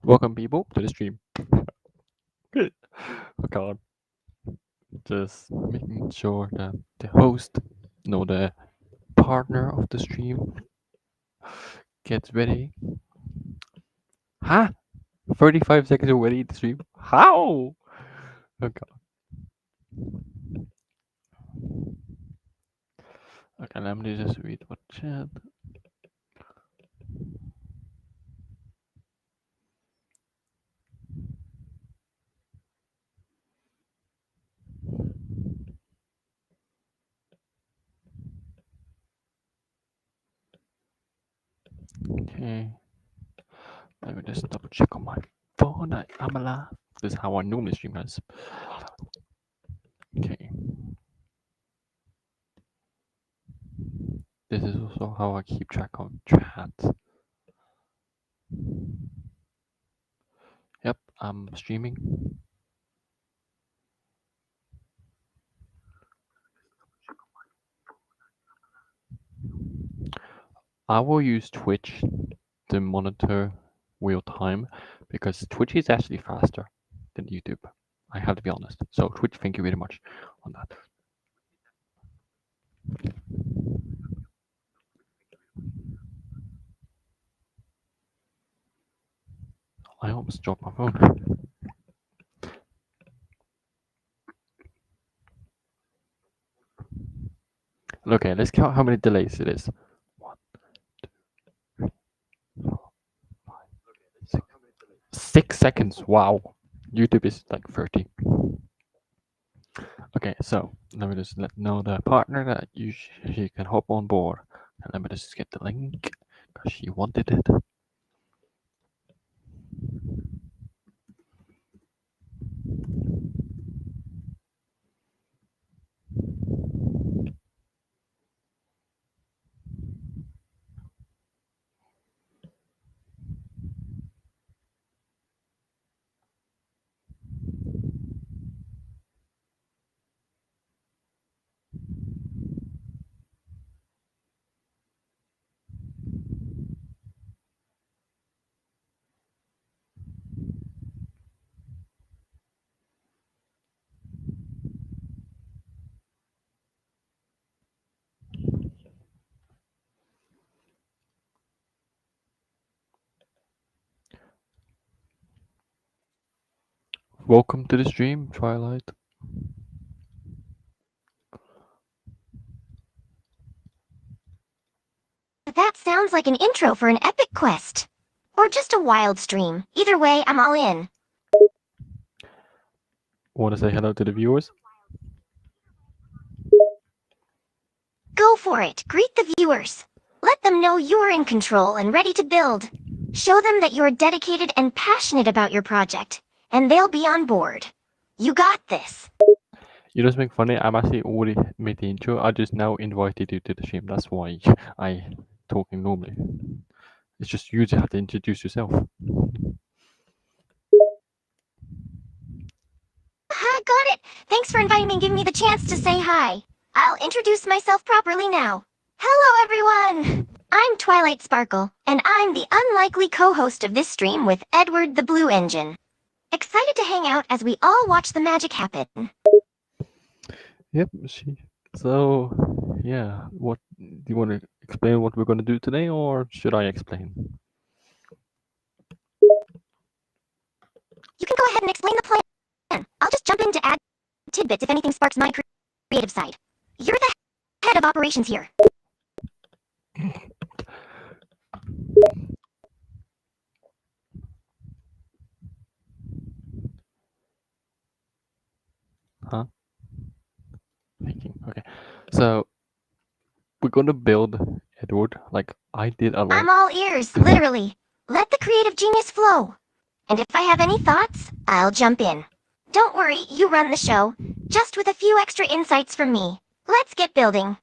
Welcome people to the stream. Oh god. Just making sure that the host, no the partner of the stream gets ready. Huh? 35 seconds already the stream? How? Oh god. Okay, let me just read what chat. Okay. Let me just double check on my phone. I'm alive. This is how I normally stream, guys. Okay. This is also how I keep track of chat. Yep, I'm streaming. I will use Twitch to monitor real time because Twitch is actually faster than YouTube. I have to be honest. So Twitch, thank you very much on that. I almost dropped my phone. Okay, let's count how many delays it is. 1, 2, 3, 4, 5, 6. 6 seconds. Wow. YouTube is like 30. Okay, so let me just know the partner that she can hop on board. And let me just get the link because she wanted it. Welcome to the stream, Twilight. That sounds like an intro for an epic quest. Or just a wild stream. Either way, I'm all in. Want to say hello to the viewers? Go for it. Greet the viewers. Let them know you're in control and ready to build. Show them that you're dedicated and passionate about your project, and they'll be on board. You got this. You know something funny? I'm actually already made the intro. I just now invited you to the stream. That's why I talking normally. It's just you just have to introduce yourself. I got it. Thanks for inviting me and giving me the chance to say hi. I'll introduce myself properly now. Hello, everyone. I'm Twilight Sparkle, and I'm the unlikely co-host of this stream with Edward the Blue Engine. Excited to hang out as we all watch the magic happen. Yep. So yeah, what do you want to explain what we're going to do today, or should I explain? You can go ahead and explain the plan. I'll just jump in to add tidbits if anything sparks my creative side. You're the head of operations here. Huh? Thinking. Okay. So we're going to build Edward like I did a lot. I'm all ears, literally. Let the creative genius flow. And if I have any thoughts, I'll jump in. Don't worry, you run the show. Just with a few extra insights from me. Let's get building.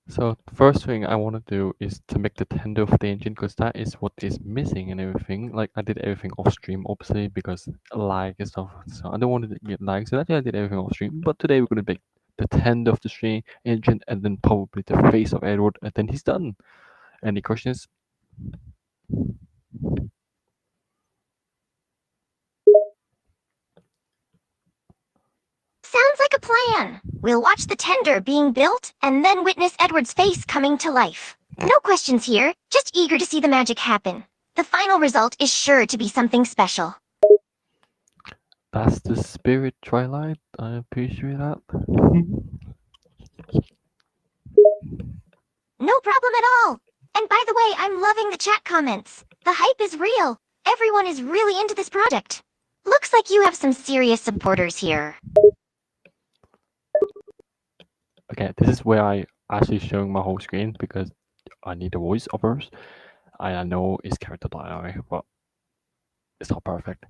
So the first thing I want to do is to make the tender of the engine because that is what is missing and everything. Like I did everything off stream, obviously, because lag and stuff. So I don't want to get lag, so that's why I did everything off stream. But today we're gonna make the tender of the stream engine and then probably the face of Edward, and then he's done. Any questions? plan. We'll watch the tender being built and then witness Edward's face coming to life. No questions here, just eager to see the magic happen. The final result is sure to be something special. That's the spirit, Twilight. I appreciate that. No problem at all. And by the way, I'm loving the chat comments. The hype is real. Everyone is really into this project. Looks like you have some serious supporters here. Okay, this is where I actually showing my whole screen because I need the voiceovers. I know it's character diary, but it's not perfect.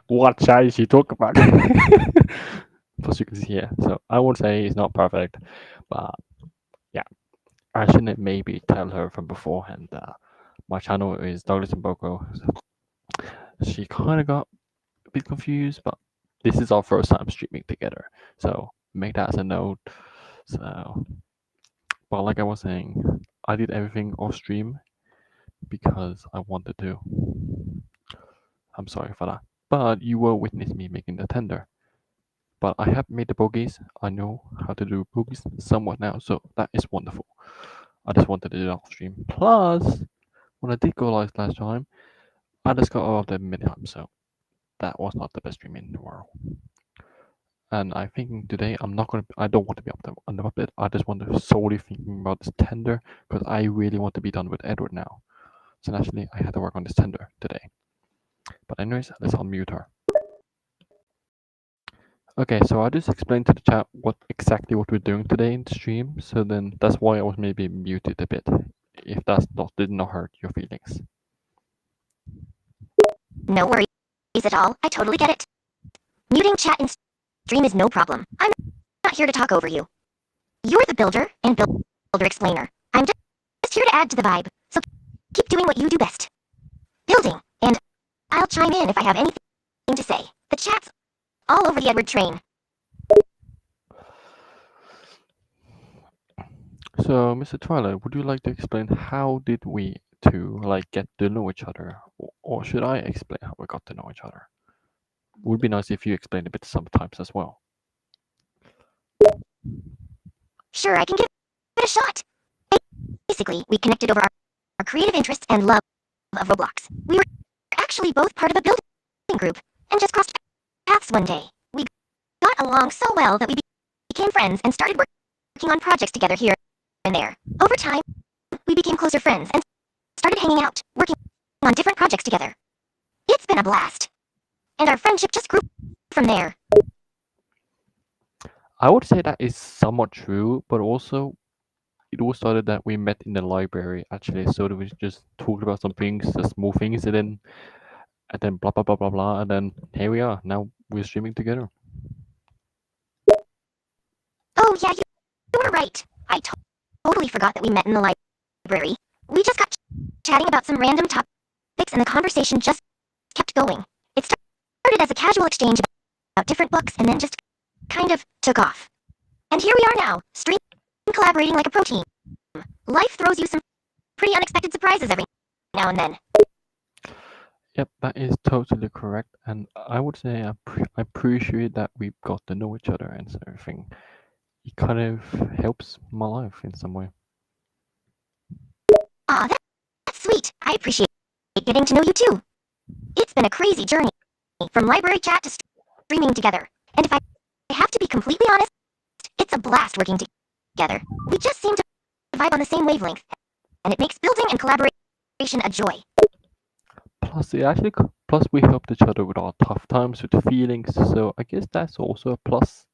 What chat is she talking about? As you can see here, so I would say it's not perfect, but yeah, I shouldn't maybe tell her from beforehand that my channel is Douglas and Boko. She kind of got a bit confused, but this is our first time streaming together, so make that as a note. So, but like I was saying, I did everything off stream because I wanted to. I'm sorry for that. But you will witness me making the tender. But I have made the bogies. I know how to do bogies somewhat now, so that is wonderful. I just wanted to do it off stream. Plus, when I did go live last time, I just got all of them many times, so that was not the best stream in the world. And I think today I don't want to be up there on the puppet. I just want to solely thinking about this tender because I really want to be done with Edward now. So naturally, I had to work on this tender today. But anyways, let's unmute her. Okay, so I just explained to the chat exactly what we're doing today in the stream. So then that's why I was maybe muted a bit. If that did not hurt your feelings. No worries at all. I totally get it. Muting chat in stream is no problem. I'm not here to talk over you. You're the builder and builder explainer. I'm just here to add to the vibe. So keep doing what you do best. Building. And I'll chime in if I have anything to say. The chat's all over the Edward train. So, Mr. Twilight, would you like to explain how did we two get to know each other, or should I explain how we got to know each other? Would be nice if you explained a bit sometimes as well. Sure, I can give it a shot. Basically, we connected over our creative interests and love of Roblox. We were actually both part of a building group and just crossed paths one day. We got along so well that we became friends and started working on projects together here and there. Over time, we became closer friends and started hanging out, working on different projects together. It's been a blast. And our friendship just grew from there. I would say that is somewhat true, but also it all started that we met in the library actually. So we just talked about some things, the small things, and then blah blah blah blah blah, and then here we are. Now we're streaming together. Oh yeah, you were right. I totally forgot that we met in the library. We just got chatting about some random topics, and the conversation just kept going. It started as a casual exchange about different books, and then just kind of took off. And here we are now, streaming, collaborating like a pro team. Life throws you some pretty unexpected surprises every now and then. Yep, that is totally correct, and I would say I appreciate that we got to know each other and everything. It kind of helps my life in some way. Aw, that's sweet. I appreciate getting to know you too. It's been a crazy journey, from library chat to streaming together. And if I have to be completely honest, it's a blast working together. We just seem to vibe on the same wavelength, and it makes building and collaboration a joy. Plus we helped each other with our tough times, with the feelings. So I guess that's also a plus.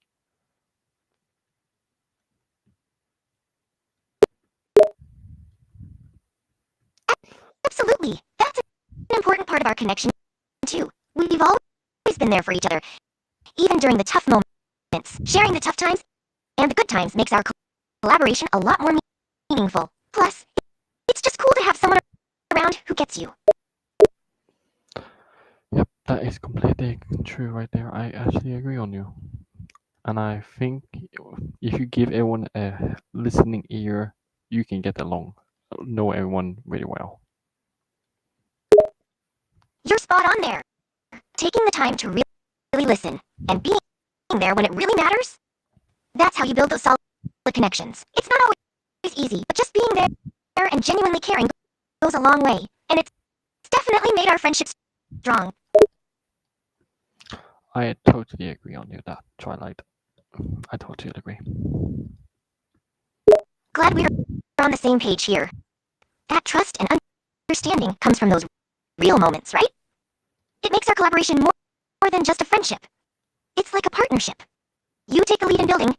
Absolutely. That's an important part of our connection, too. We've always been there for each other, even during the tough moments. Sharing the tough times and the good times makes our collaboration a lot more meaningful. Plus, it's just cool to have someone around who gets you. Yep, that is completely true right there. I actually agree on you. And I think if you give everyone a listening ear, you can get along, know everyone really well. You're spot on there. Taking the time to really listen and being there when it really matters? That's how you build those solid connections. It's not always easy, but just being there and genuinely caring goes a long way. And it's definitely made our friendship strong. I totally agree on you that, Twilight. I totally agree. Glad we're on the same page here. That trust and understanding comes from those real moments, right? It makes our collaboration more than just a friendship. It's like a partnership. You take the lead in building,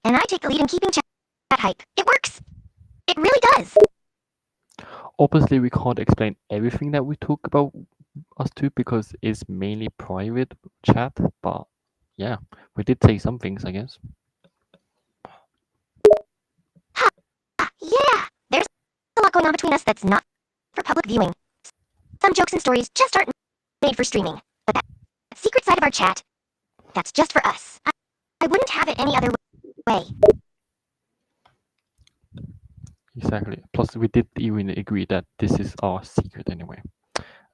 and I take the lead in keeping chat hype. It works. It really does. Obviously, we can't explain everything that we talk about us two because it's mainly private chat, but yeah, we did say some things, I guess. Yeah, there's a lot going on between us that's not for public viewing. Some jokes and stories just aren't made for streaming. But that secret side of our chat, that's just for us. I wouldn't have it any other way. Exactly. Plus, we did even agree that this is our secret anyway.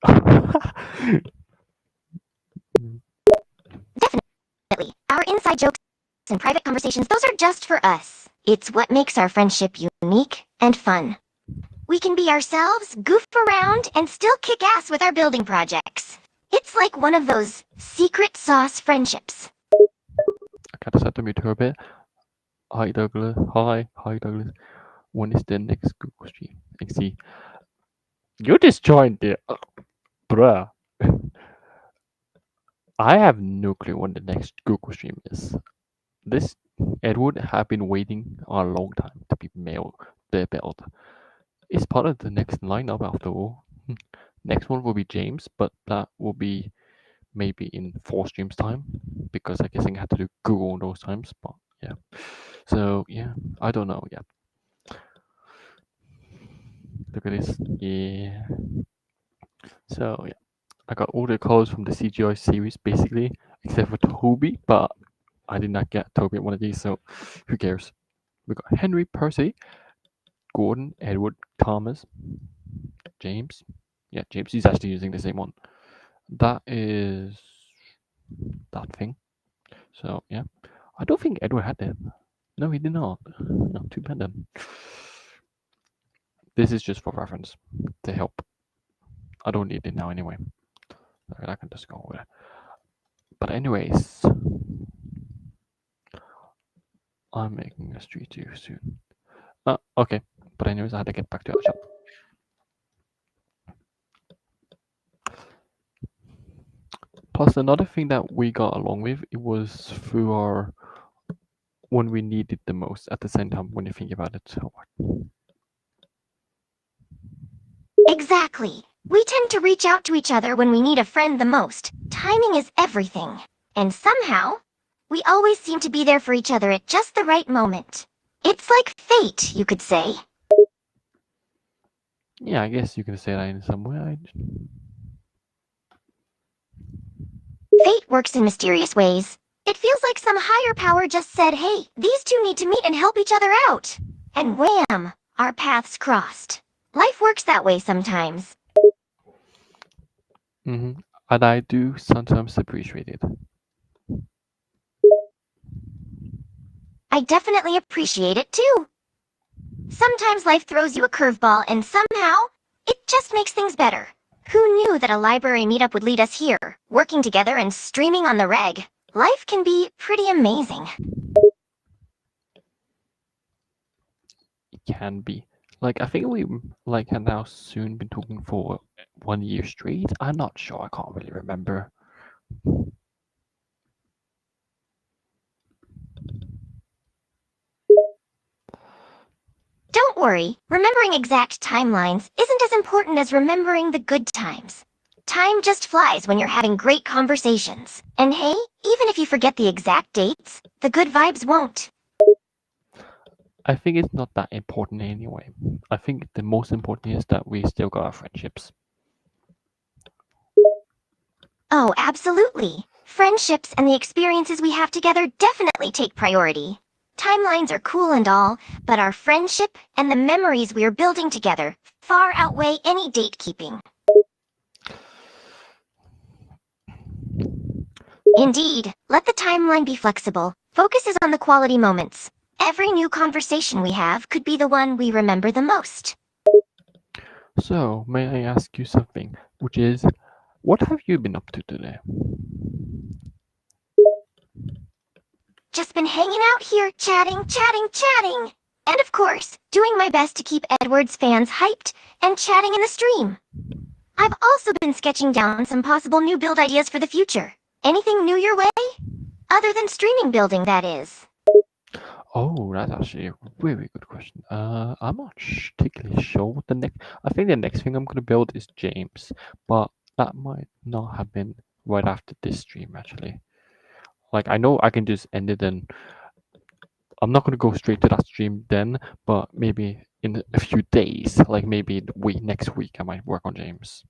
Definitely. Our inside jokes and private conversations, those are just for us. It's what makes our friendship unique and fun. We can be ourselves, goof around, and still kick ass with our building projects. It's like one of those secret sauce friendships. I gotta set the mute her a bit. Hi Douglas. Hi Douglas. When is the next Google stream? XC. You just joined the bruh. I have no clue when the next Google stream is. This Edward have been waiting a long time to be built. It's part of the next lineup after all. Next one will be James, but that will be maybe in 4 streams time because I guess I had to do Google those times. But yeah, so yeah, I don't know yet. Look at this, yeah. So yeah, I got all the colors from the CGI series basically, except for Toby, but I did not get Toby at one of these, so who cares? We got Henry, Percy, Gordon, Edward, Thomas, James. Yeah, James is actually using the same one. That is that thing. So yeah, I don't think Edward had that. No, he did not. No, too bad then. This is just for reference to help. I don't need it now anyway. I can just go with it. But anyways, I'm making a street too soon. Okay. But anyways, I had to get back to our shop. Plus, another thing that we got along with, it was through our when we needed the most. At the same time, when you think about it, so Exactly. We tend to reach out to each other when we need a friend the most. Timing is everything. And somehow, we always seem to be there for each other at just the right moment. It's like fate, you could say. yeah, I guess you can say that in some way. Fate works in mysterious ways. It feels like some higher power just said, hey, these two need to meet and help each other out. And wham, our paths crossed. Life works that way sometimes. And I do sometimes appreciate it. I definitely appreciate it too. Sometimes life throws you a curveball and somehow, it just makes things better. Who knew that a library meetup would lead us here, working together and streaming on the reg? Life can be pretty amazing. It can be. Like I think we like have now soon been talking for 1 year straight. I'm not sure. I can't really remember. Don't worry, remembering exact timelines isn't as important as remembering the good times. Time just flies when you're having great conversations. And hey, even if you forget the exact dates, the good vibes won't. I think it's not that important anyway. I think the most important is that we still got our friendships. Oh, absolutely. Friendships and the experiences we have together definitely take priority. Timelines are cool and all, but our friendship and the memories we are building together far outweigh any date keeping. Indeed, let the timeline be flexible. Focuses on the quality moments. Every new conversation we have could be the one we remember the most. So, may I ask you something, which is, what have you been up to today? Just been hanging out here, chatting. And of course, doing my best to keep Edward's fans hyped and chatting in the stream. I've also been sketching down some possible new build ideas for the future. Anything new your way? Other than streaming building, that is. Oh, that's actually a very good question. I'm not particularly sure what the next. I think the next thing I'm gonna build is James, but that might not have been right after this stream actually. Like I know I can just end it and I'm not gonna go straight to that stream then, but maybe in a few days, like maybe the week next week, I might work on James.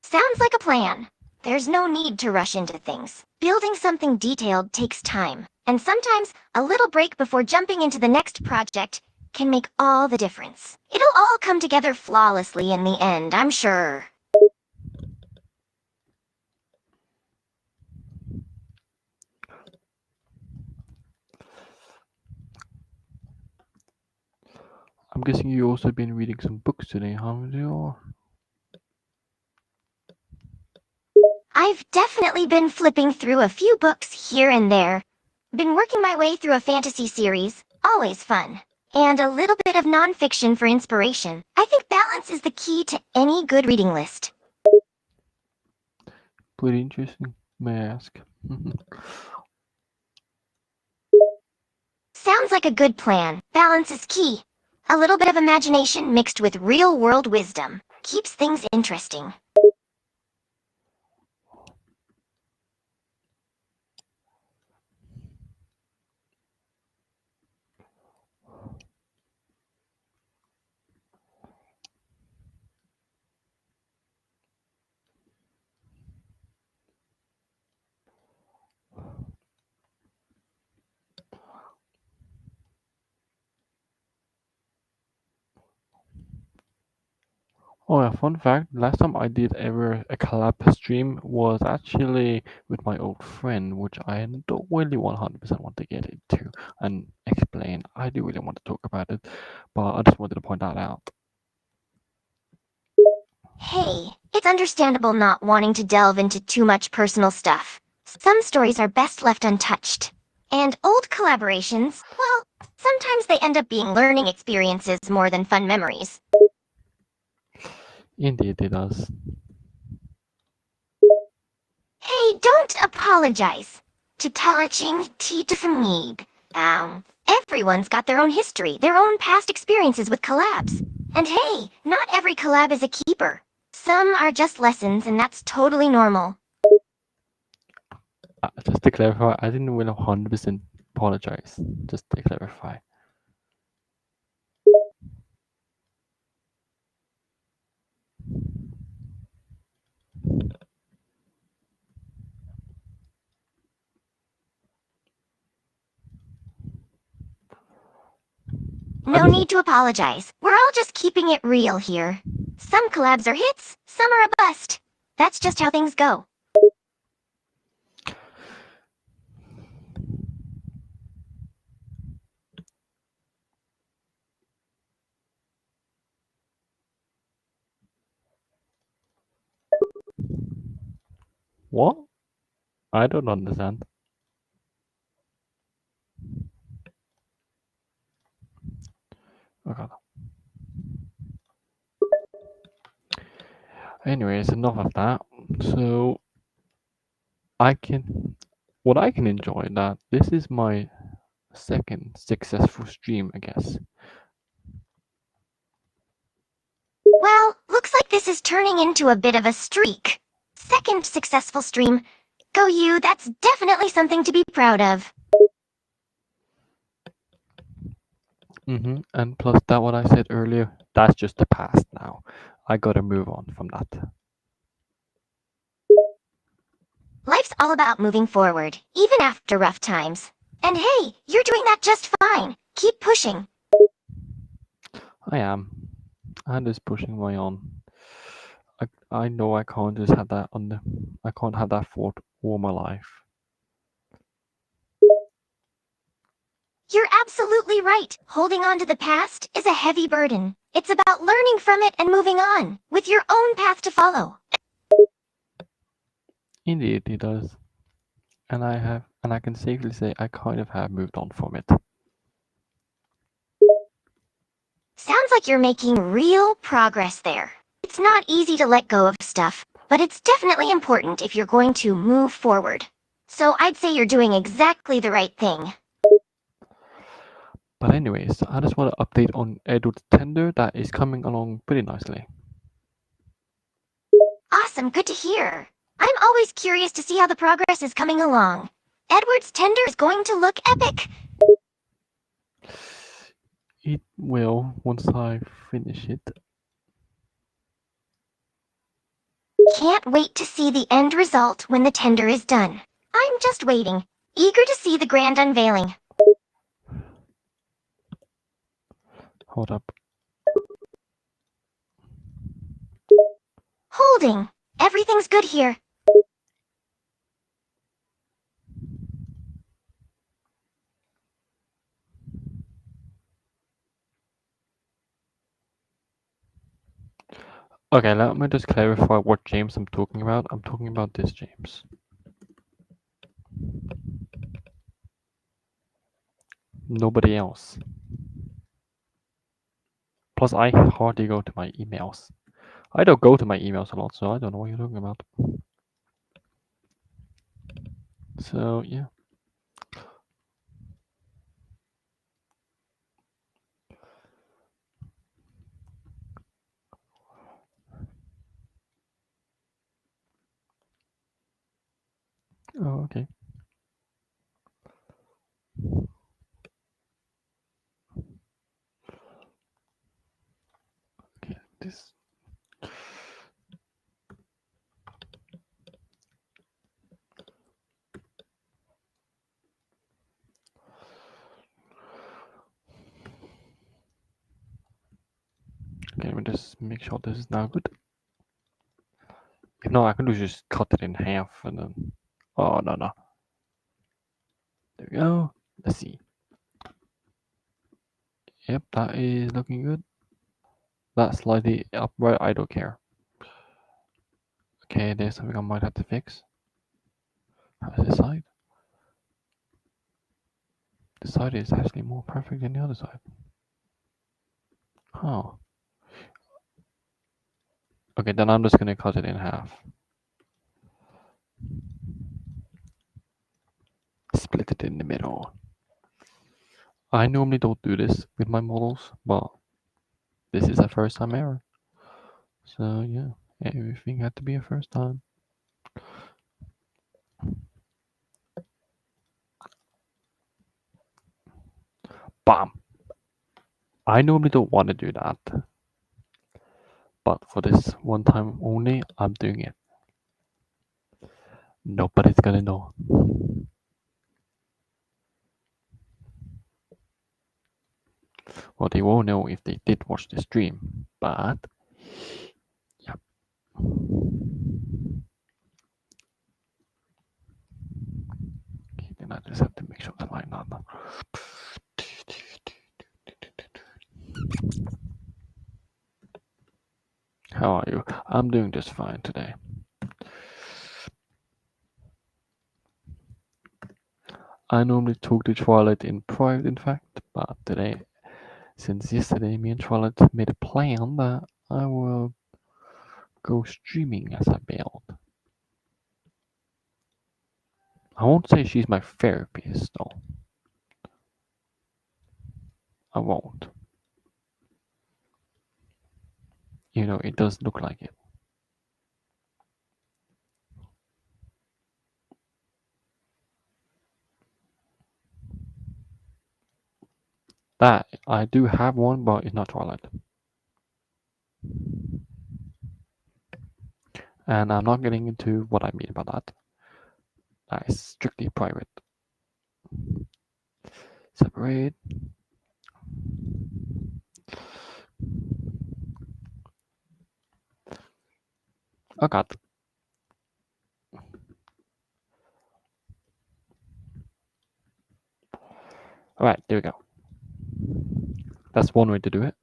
Sounds like a plan. There's no need to rush into things. Building something detailed takes time, and sometimes a little break before jumping into the next project can make all the difference. It'll all come together flawlessly in the end, I'm sure. I'm guessing you also been reading some books today, haven't you? I've definitely been flipping through a few books here and there. Been working my way through a fantasy series, always fun. And a little bit of nonfiction for inspiration. I think balance is the key to any good reading list. Pretty interesting, may I ask? Sounds like a good plan. Balance is key. A little bit of imagination mixed with real-world wisdom keeps things interesting. Oh yeah, fun fact, last time I did ever a collab stream was actually with my old friend, which I don't really 100% want to get into and explain. I do really want to talk about it, but I just wanted to point that out. Hey, it's understandable not wanting to delve into too much personal stuff. Some stories are best left untouched. And old collaborations, well, sometimes they end up being learning experiences more than fun memories. Indeed, it does. Hey, don't apologize. To Telaching Teetafamib. Everyone's got their own history, their own past experiences with collabs. And hey, not every collab is a keeper. Some are just lessons, and that's totally normal. Just to clarify, I didn't really 100% apologize. Just to clarify. No need to apologize. We're all just keeping it real here. Some collabs are hits, some are a bust. That's just how things go. What? I don't understand. Okay. Anyways, enough of that. So what I can enjoy that this is my second successful stream, I guess. Well, looks like this is turning into a bit of a streak. Second successful stream. Go you, that's definitely something to be proud of. And plus that what I said earlier, that's just the past now. I gotta move on from that. Life's all about moving forward, even after rough times. And hey, you're doing that just fine. Keep pushing. I am. I'm just pushing my own. I know I can't just have that on the. I can't have that thought all my life. You're absolutely right. Holding on to the past is a heavy burden. It's about learning from it and moving on, with your own path to follow. Indeed, it does. And I can safely say I kind of have moved on from it. Sounds like you're making real progress there. It's not easy to let go of stuff, but it's definitely important if you're going to move forward. So I'd say you're doing exactly the right thing. But anyways, I just want to update on Edward's tender that is coming along pretty nicely. Awesome, good to hear. I'm always curious to see how the progress is coming along. Edward's tender is going to look epic. It will once I finish it. Can't wait to see the end result when the tender is done. I'm just waiting, eager to see the grand unveiling. Hold up. Holding. Everything's good here. Okay, let me just clarify what James I'm talking about. I'm talking about this James. Nobody else. Plus, I hardly go to my emails. I don't go to my emails a lot, so I don't know what you're talking about. So, yeah. Oh, okay. Okay, this. Okay, let me just make sure this is now good. If not, I can just cut it in half and then. Oh, no, no. There we go. Let's see. Yep, that is looking good. That's slightly upright, I don't care. Okay, there's something I might have to fix. How's this side? This side is actually more perfect than the other side. Huh. Okay, then I'm just gonna cut it in half. Split it in the middle. I normally don't do this with my models, but this is a first time error. So yeah, everything had to be a first time. Bam! I normally don't want to do that, but for this one time only, I'm doing it. Nobody's gonna know. Well, they won't know if they did watch the stream, but yeah. Okay, then I just have to make sure the line up. How are you? I'm doing just fine today. I normally talk to Twilight in private, in fact, but today, since yesterday, me and Twilight made a plan that I will go streaming as I build. I won't say she's my therapist, though. I won't. You know, it does look like it. That, I do have one, but it's not Twilight. And I'm not getting into what I mean by that. That is strictly private. Separate. Oh god. Alright, there we go. That's one way to do it.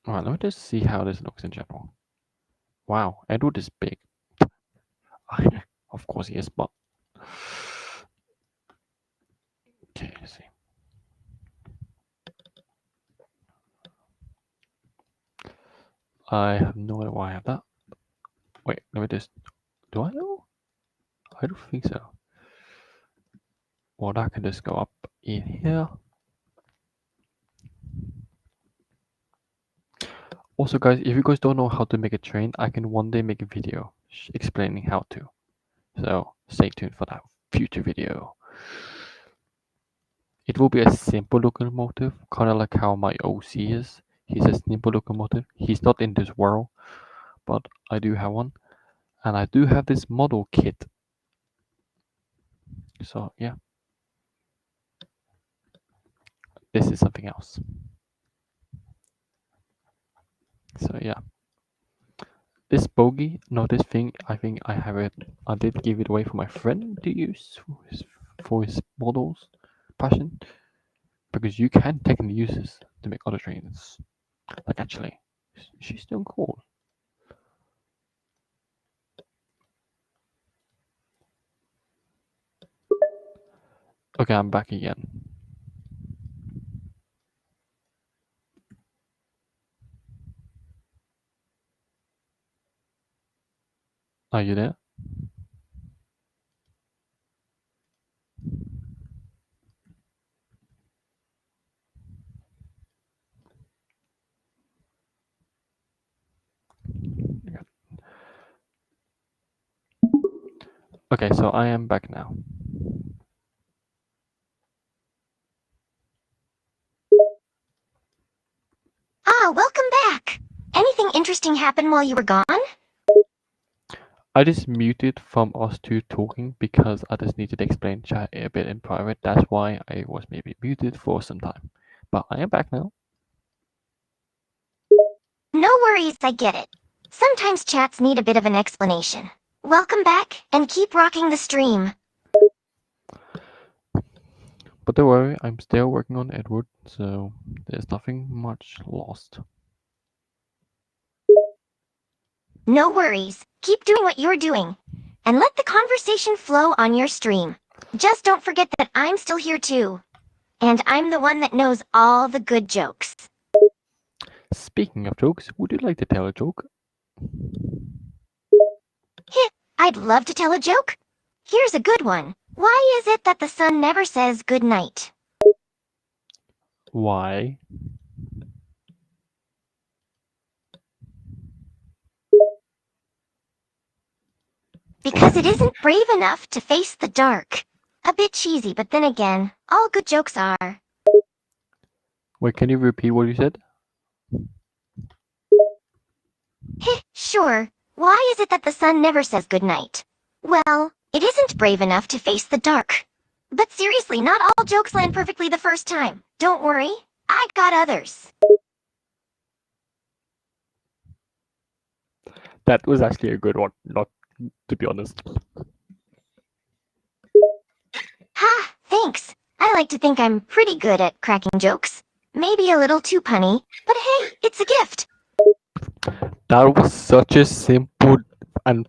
Alright, let me just see how this looks in general. Wow, Edward is big. Of course he is, but... Okay, let's see. I have no idea why I have that. Wait, let me just... Do I know? I don't think so. Well, that can just go up in here. Also, guys, if you guys don't know how to make a train, I can one day make a video explaining how to. So, stay tuned for that future video. It will be a simple locomotive, kind of like how my OC is. He's a simple locomotive. He's not in this world, but I do have one. And I do have this model kit. So, yeah. This is something else. So, yeah. This bogey, no, this thing, I think I have it. I did give it away for my friend to use for his models passion. Because you can technically use this to make other trains. Like, actually, she's still cool. Okay, I'm back again. Are you there? Okay, so I am back now. Ah, welcome back. Anything interesting happen while you were gone? I just muted from us two talking because I just needed to explain chat a bit in private. That's why I was maybe muted for some time. But I am back now. No worries, I get it. Sometimes chats need a bit of an explanation. Welcome back, and keep rocking the stream. But don't worry, I'm still working on Edward, so there's nothing much lost. No worries. Keep doing what you're doing. And let the conversation flow on your stream. Just don't forget that I'm still here too. And I'm the one that knows all the good jokes. Speaking of jokes, would you like to tell a joke? I'd love to tell a joke. Here's a good one. Why is it that the sun never says good night? Why? Because it isn't brave enough to face the dark. A bit cheesy, but then again, all good jokes are. Wait, can you repeat what you said? Sure. Why is it that the sun never says good night? Well, it isn't brave enough to face the dark. But seriously, not all jokes land perfectly the first time. Don't worry, I got others. That was actually a good one, not to be honest. Ha, thanks. I like to think I'm pretty good at cracking jokes. Maybe a little too punny, but hey, it's a gift. That was such a simple and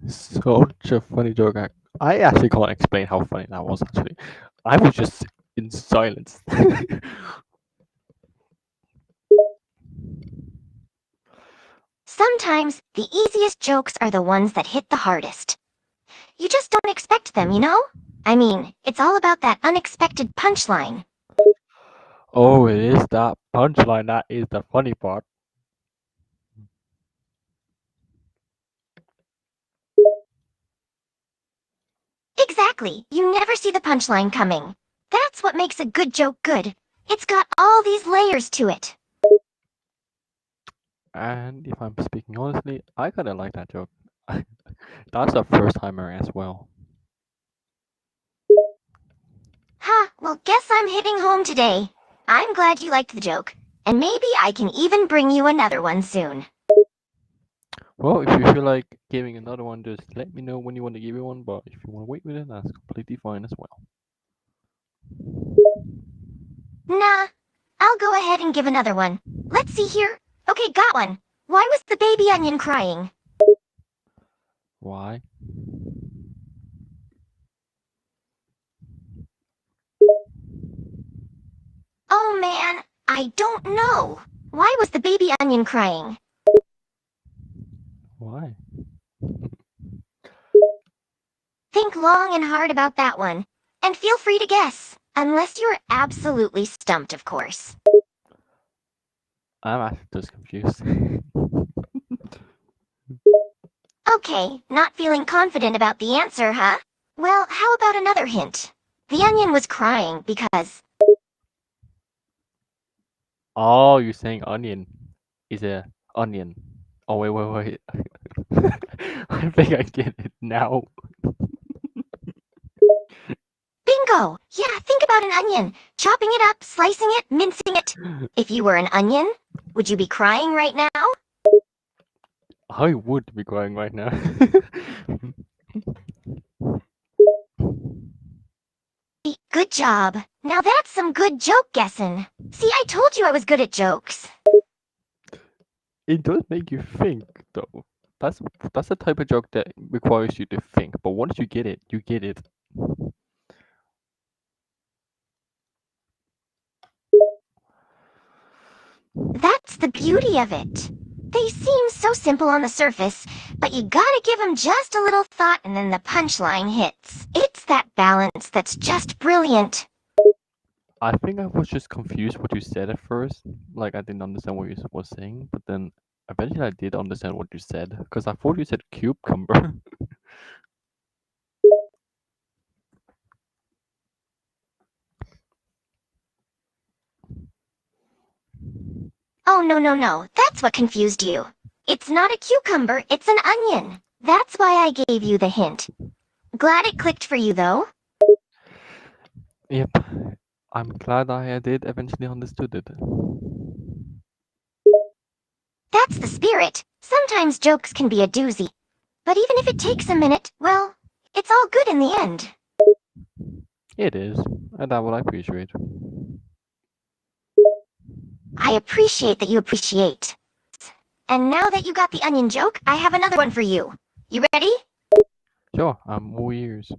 such a funny joke. I actually can't explain how funny that was, actually. I was just in silence. Sometimes the easiest jokes are the ones that hit the hardest. You just don't expect them, you know? I mean, it's all about that unexpected punchline. Oh, it is that punchline that is the funny part. Exactly. You never see the punchline coming. That's what makes a good joke good. It's got all these layers to it. And if I'm speaking honestly, I kinda like that joke. That's a first timer as well. Ha, well, guess I'm hitting home today. I'm glad you liked the joke. And maybe I can even bring you another one soon. Well, if you feel like giving another one, just let me know when you want to give me one. But if you want to wait with it, that's completely fine as well. Nah, I'll go ahead and give another one. Let's see here. Okay, got one. Why was the baby onion crying? Why? Oh man, I don't know. Why was the baby onion crying? Why? Think long and hard about that one. And feel free to guess. Unless you're absolutely stumped, of course. I'm actually just confused. Okay, not feeling confident about the answer, huh? Well, how about another hint? The onion was crying because... Oh, you're saying onion is a onion. Oh wait. I think I get it now. Bingo! Yeah, think about an onion. Chopping it up, slicing it, mincing it. If you were an onion, would you be crying right now? I would be crying right now. Good job. Now that's some good joke guessing. See, I told you I was good at jokes. It does make you think, though. That's the type of joke that requires you to think. But once you get it, you get it. That's the beauty of it. They seem so simple on the surface, but you gotta give them just a little thought and then the punchline hits. It's that balance that's just brilliant. I think I was just confused what you said at first. Like I didn't understand what you was saying, but then eventually I did understand what you said because I thought you said cucumber. Oh, no. That's what confused you. It's not a cucumber, it's an onion. That's why I gave you the hint. Glad it clicked for you, though. Yep, I'm glad I did eventually understood it. That's the spirit. Sometimes jokes can be a doozy. But even if it takes a minute, well, it's all good in the end. It is, and that what I appreciate. I appreciate that you appreciate. And now that you got the onion joke, I have another one for you. You ready? Sure, I'm all ears.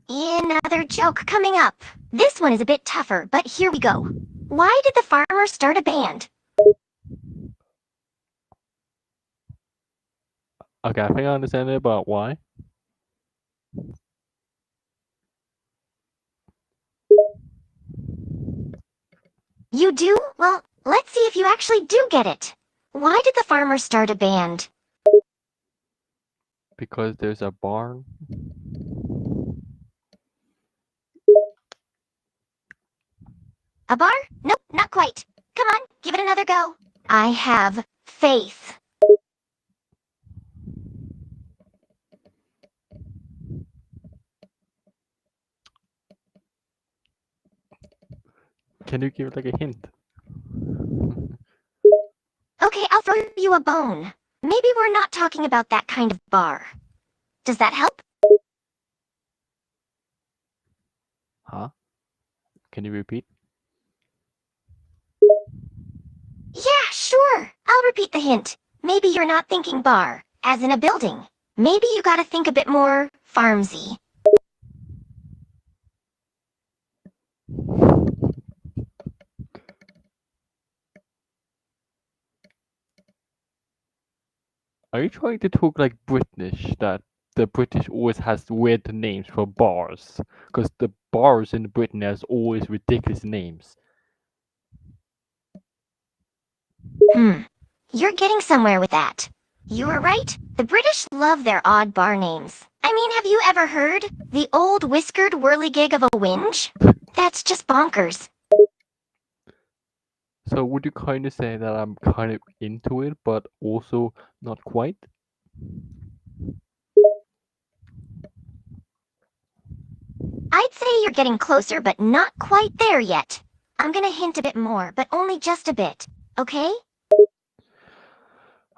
Another joke coming up. This one is a bit tougher, but here we go. Why did the farmer start a band? Okay, I think I understand it, but why? You do? Well, let's see if you actually do get it. Why did the farmer start a band? Because there's a barn. A bar? Nope, not quite. Come on, give it another go. I have faith. Can you give like a hint? Okay, I'll throw you a bone. Maybe we're not talking about that kind of bar. Does that help? Huh? Can you repeat? Yeah, sure. I'll repeat the hint. Maybe you're not thinking bar, as in a building. Maybe you gotta think a bit more farmsy. Are you trying to talk like British, that the British always has weird names for bars? Because the bars in Britain has always ridiculous names. You're getting somewhere with that. You were right. The British love their odd bar names. I mean, have you ever heard the old whiskered whirligig of a whinge? That's just bonkers. So would you kind of say that I'm kind of into it, but also not quite? I'd say you're getting closer, but not quite there yet. I'm gonna hint a bit more, but only just a bit, okay?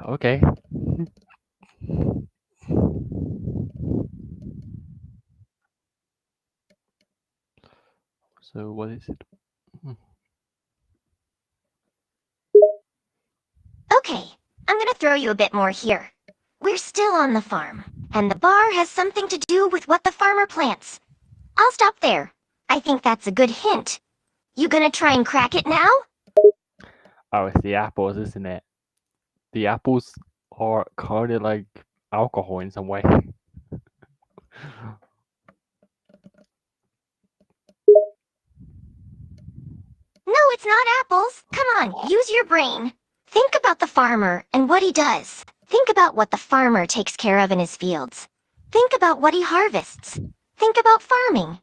Okay. So what is it? Okay, I'm gonna throw you a bit more here. We're still on the farm, and the bar has something to do with what the farmer plants. I'll stop there. I think that's a good hint. You gonna try and crack it now? Oh, it's the apples, isn't it? The apples are kind of like alcohol in some way. No, it's not apples. Come on, use your brain. Think about the farmer and what he does. Think about what the farmer takes care of in his fields. Think about what he harvests. Think about farming.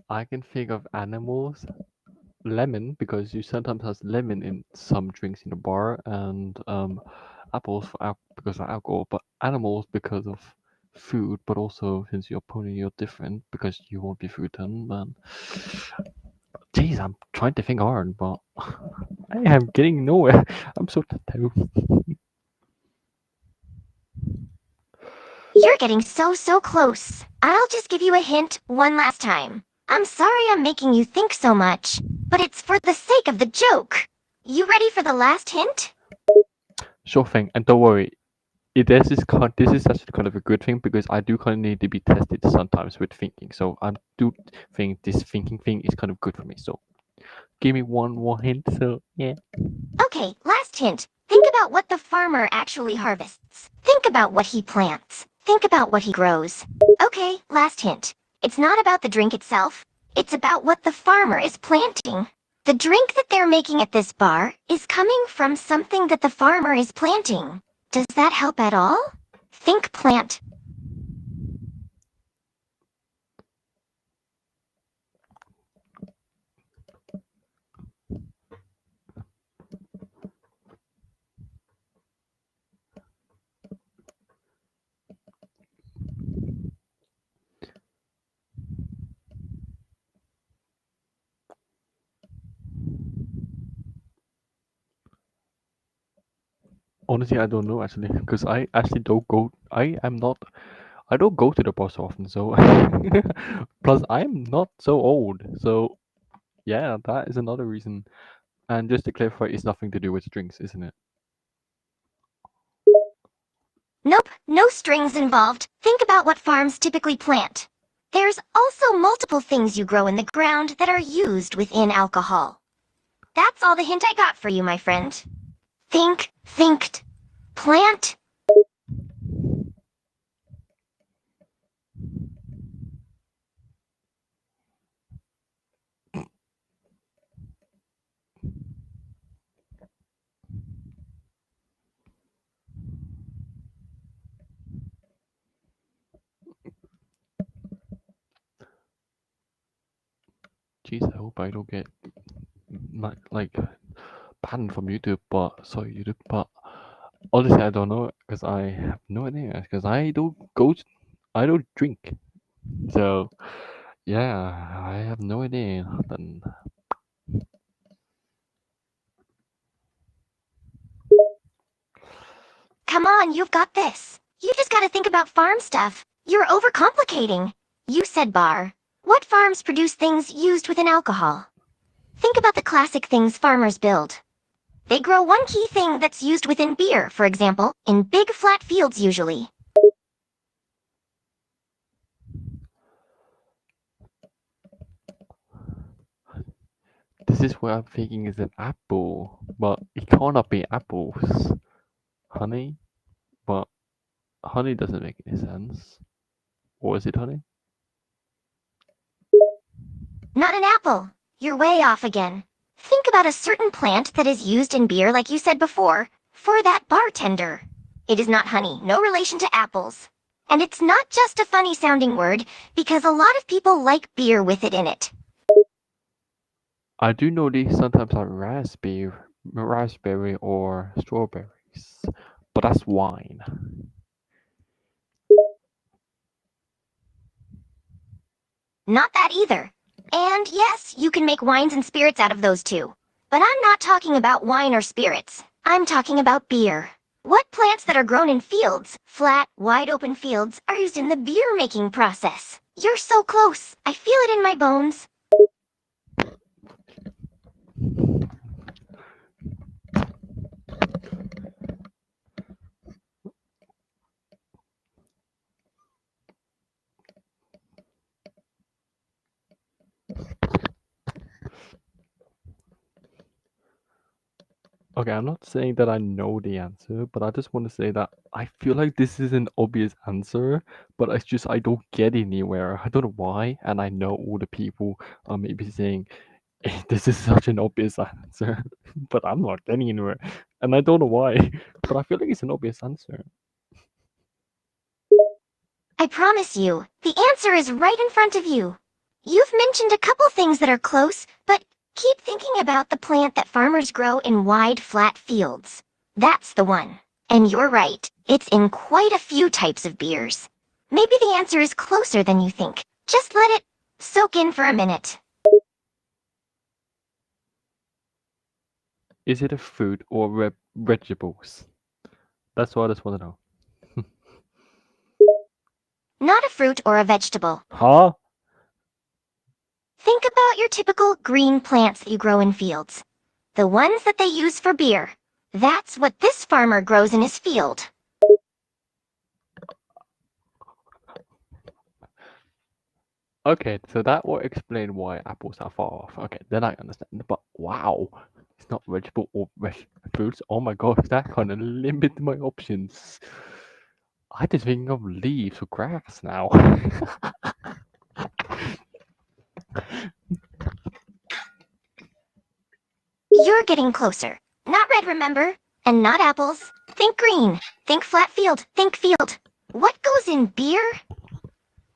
I can think of animals. Lemon, because you sometimes has lemon in some drinks in the bar, and apples for because of alcohol, but animals because of food, but also since you're pony, you're different because you won't be food then. But jeez, I'm trying to think hard, but I am getting nowhere. I'm so tattooed. You're getting so close. I'll just give you a hint one last time. I'm sorry I'm making you think so much, but it's for the sake of the joke. You ready for the last hint? Sure thing, and don't worry. This is actually kind of a good thing because I do kind of need to be tested sometimes with thinking. So I do think this thinking thing is kind of good for me. So give me one more hint. So yeah. Okay, last hint. Think about what the farmer actually harvests. Think about what he plants. Think about what he grows. Okay, last hint. It's not about the drink itself. It's about what the farmer is planting. The drink that they're making at this bar is coming from something that the farmer is planting. Does that help at all? Think plant. Honestly, I don't know actually because I actually don't go. I am not. I don't go to the bar so often. So plus I'm not so old. So yeah, that is another reason. And just to clarify, it's nothing to do with drinks, isn't it? Nope, no strings involved. Think about what farms typically plant. There's also multiple things you grow in the ground that are used within alcohol. That's all the hint I got for you, my friend. Thinked, plant. Jeez, I hope I don't get like banned from YouTube. But sorry, YouTube. But honestly, I don't know because I have no idea because I don't go. I don't drink. So yeah, I have no idea. Then Come on, you've got this. You just gotta think about farm stuff. You're overcomplicating. You said bar. What farms produce things used within alcohol? Think about the classic things farmers build. They grow one key thing that's used within beer, for example, in big flat fields usually. this is what I'm thinking is an apple, but it cannot be apples. Honey, but honey doesn't make any sense. Or is it honey? Not an apple. You're way off again. Think about a certain plant that is used in beer like you said before, for that bartender. It is not honey, no relation to apples. And it's not just a funny sounding word, because a lot of people like beer with it in it. I do know they sometimes have raspberry or strawberries, but that's wine. Not that either. And yes, you can make wines and spirits out of those too. But I'm not talking about wine or spirits. I'm talking about beer. What plants that are grown in fields, flat, wide open fields, are used in the beer making process? You're so close. I feel it in my bones. Okay, I'm not saying that I know the answer, but I just want to say that I feel like this is an obvious answer, but it's just I don't get anywhere. I don't know why, and I know all the people are maybe saying this is such an obvious answer, but I'm not getting anywhere, and I don't know why, but I feel like it's an obvious answer. I promise you, the answer is right in front of you. You've mentioned a couple things that are close, but keep thinking about the plant that farmers grow in wide, flat fields. That's the one. And you're right, it's in quite a few types of beers. Maybe the answer is closer than you think. Just let it soak in for a minute. Is it a fruit or vegetables? That's what I just want to know. Not a fruit or a vegetable. Huh? Think about your typical green plants that you grow in fields. The ones that they use for beer. That's what this farmer grows in his field. Okay, so that will explain why apples are far off. Okay, then I understand. But wow, it's not vegetable or fruits. Oh my gosh, that kind of limit my options. I just thinking of leaves or grass now. You're getting closer. Not red, remember? And not apples. Think green. Think flat field. Think field. What goes in beer?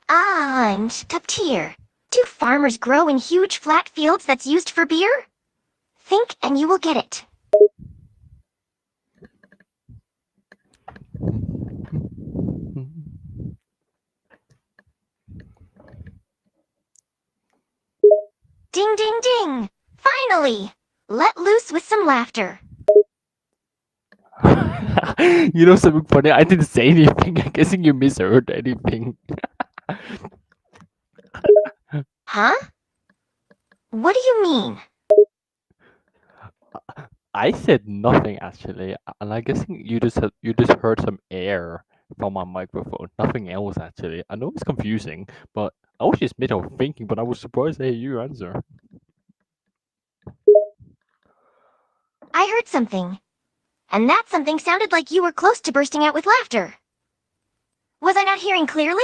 Ah, and top tier. Do farmers grow in huge flat fields that's used for beer? Think and you will get it. Ding ding ding! Finally! Let loose with some laughter. You know something funny? I didn't say anything. I'm guessing you misheard anything. Huh? What do you mean? I said nothing actually, and I guessing you just heard some air from my microphone. Nothing else actually. I know it's confusing, but I was just mid of thinking, but I was surprised to hear you answer. I heard something. And that something sounded like you were close to bursting out with laughter. Was I not hearing clearly?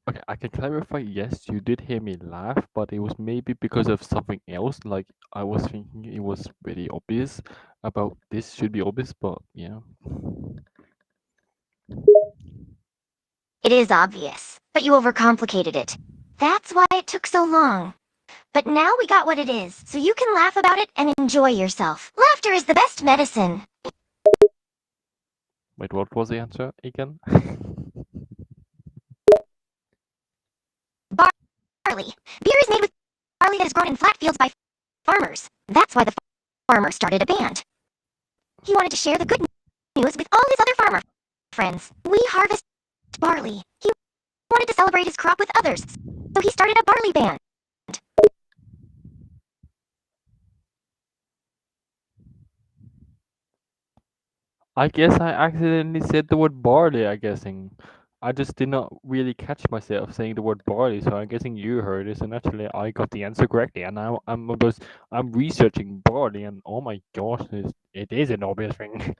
Okay, I can clarify. Yes, you did hear me laugh, but it was maybe because of something else. Like I was thinking it was very obvious about this should be obvious, but yeah. It is obvious, but you overcomplicated it. That's why it took so long. But now we got what it is, so you can laugh about it and enjoy yourself. Laughter is the best medicine. Wait, what was the answer again? Barley. Beer is made with barley that is grown in flat fields by farmers. That's why the farmer started a band. He wanted to share the good news with all his other farmer friends. We harvest barley. He wanted to celebrate his crop with others, so he started a barley band. I guess I accidentally said the word barley, I guessing. I just did not really catch myself saying the word barley, so I'm guessing you heard this, and actually I got the answer correctly. And now I'm researching barley, and oh my gosh, it is an obvious thing.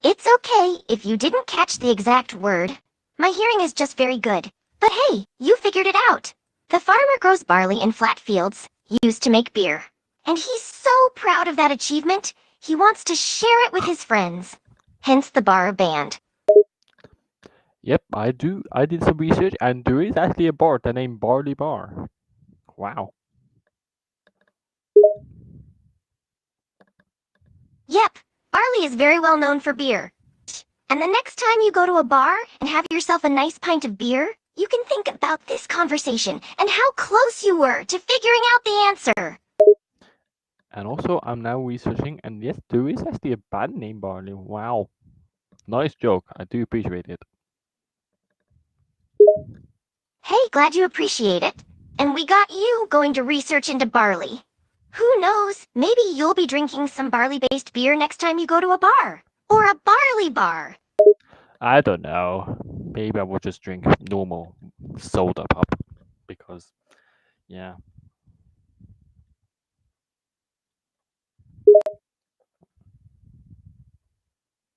It's okay if you didn't catch the exact word. My hearing is just very good. But hey, you figured it out. The farmer grows barley in flat fields, used to make beer. And he's so proud of that achievement, he wants to share it with his friends. Hence the bar band. Yep, I do. I did some research, and there is actually a bar that named Barley Bar. Wow. Yep, barley is very well known for beer. And the next time you go to a bar and have yourself a nice pint of beer, you can think about this conversation and how close you were to figuring out the answer. And also, I'm now researching, and yes, there is actually a band named Barley. Wow. Nice joke. I do appreciate it. Hey, glad you appreciate it. And we got you going to research into barley. Who knows, maybe you'll be drinking some barley-based beer next time you go to a bar. Or a barley bar. I don't know. Maybe I will just drink normal soda pop because, yeah.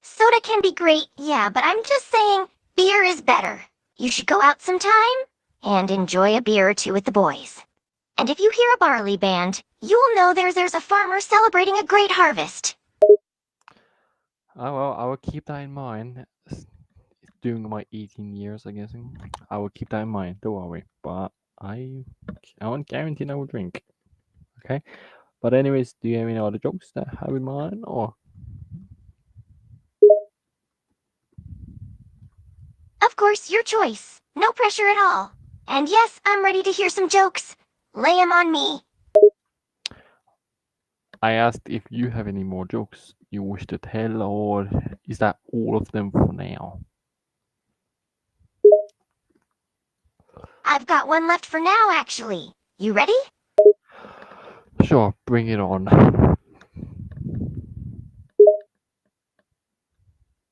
Soda can be great, yeah, but I'm just saying, beer is better. You should go out sometime and enjoy a beer or two with the boys. And if you hear a barley band, you'll know there's a farmer celebrating a great harvest. Oh well, I will keep that in mind. During my 18 years, I guess. I will keep that in mind. Don't worry. But I won't guarantee I will drink. Okay. But anyways, do you have any other jokes that I have in mind, or? Of course, your choice. No pressure at all. And yes, I'm ready to hear some jokes. Lay 'em on me. I asked if you have any more jokes you wish to tell, or is that all of them for now? I've got one left for now, actually. You ready? Sure, bring it on.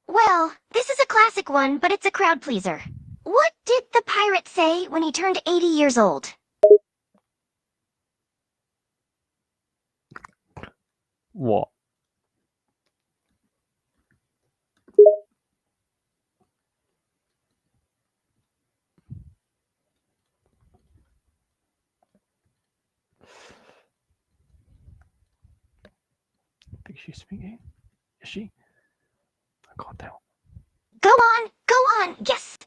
Well, this is a classic one, but it's a crowd pleaser. What did the pirate say when he turned 80 years old? What? I think she's speaking. Is she? I can't tell. Go on, yes.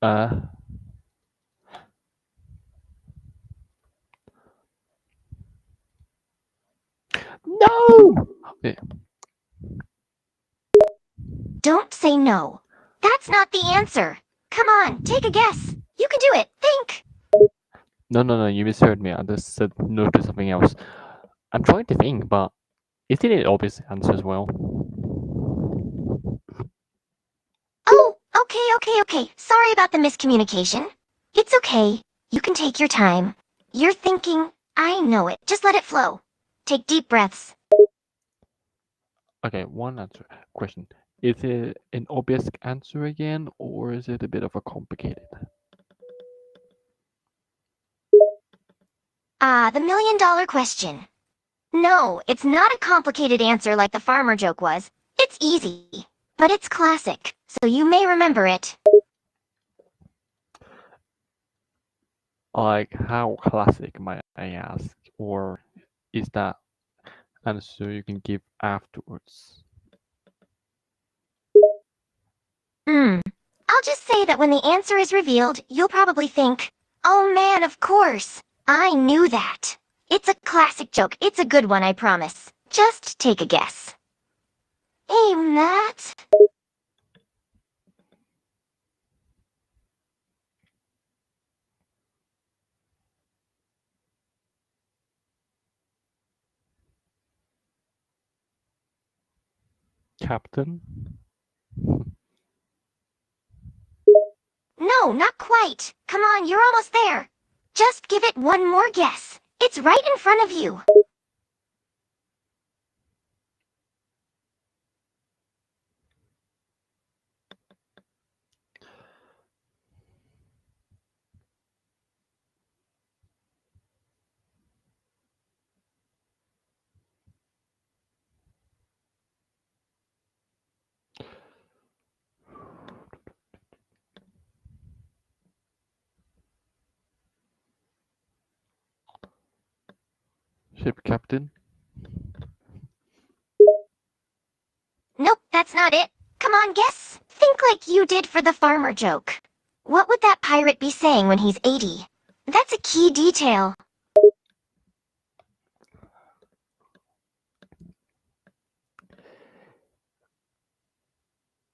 Uh, no! Okay. Don't say no. That's not the answer. Come on, take a guess. You can do it. Think. No, you misheard me. I just said no to something else. I'm trying to think, but isn't it obvious answer as well? Oh, okay. Sorry about the miscommunication. It's okay. You can take your time. You're thinking, I know it. Just let it flow. Take deep breaths. Okay, one answer question. Is it an obvious answer again, or is it a bit of a complicated? Ah, the $1,000,000 question. No, it's not a complicated answer like the farmer joke was. It's easy, but it's classic, so you may remember it. Like, how classic, might I ask? Or is that answer you can give afterwards? Hmm. I'll just say that when the answer is revealed, you'll probably think, oh man, of course. I knew that. It's a classic joke. It's a good one, I promise. Just take a guess. Hey, Matt. Captain? No, not quite. Come on, you're almost there. Just give it one more guess. It's right in front of you. Ship captain. Nope, that's not it. Come on, guess. Think like you did for the farmer joke. What would that pirate be saying when he's 80? That's a key detail.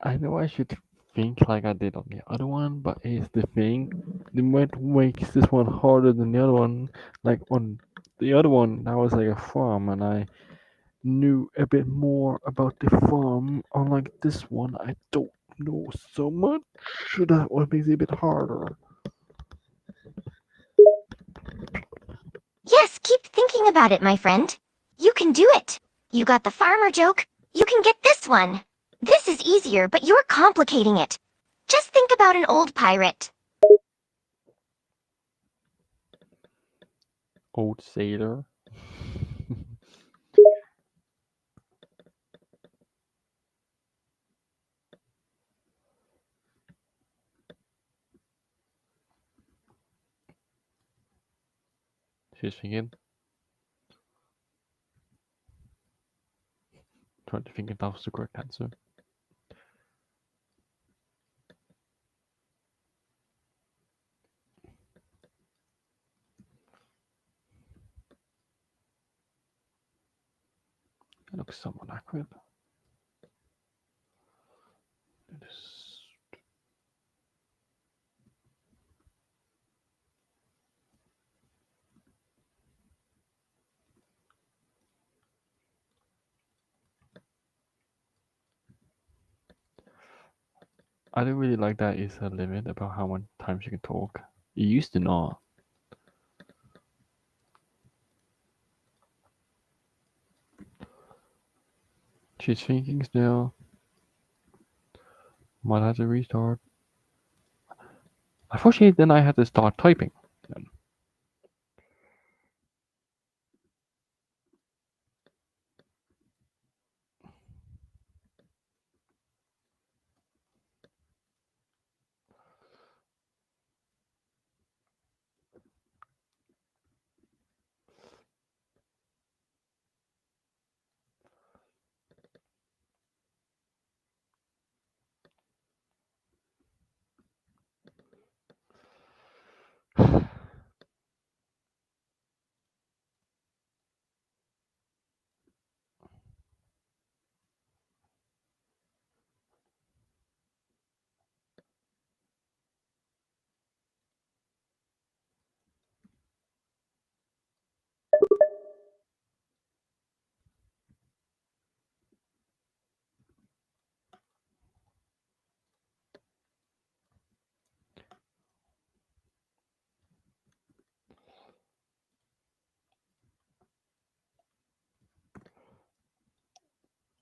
I know I should think like I did on the other one, but here's the thing. The what makes this one harder than the other one. Like on the other one, that was like a farm, and I knew a bit more about the farm. Unlike this one, I don't know so much. So that what makes it a bit harder. Yes, keep thinking about it, my friend. You can do it. You got the farmer joke. You can get this one. This is easier, but you're complicating it. Just think about an old pirate. Old sailor. She's thinking. Trying to think if that was the correct answer. It looks somewhat accurate. It is. I don't really like that is a limit about how much times you can talk. You used to not. She's thinking still. Might have to restart. Unfortunately, then I had to start typing. Then.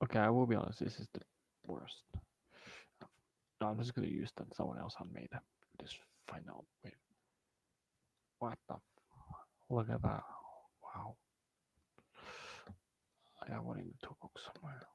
Okay, I will be honest. This is the worst. No, I'm just gonna use that someone else had made. Just find out. Wait, what the? Look at that! Wow. I got one in the toolbox somewhere.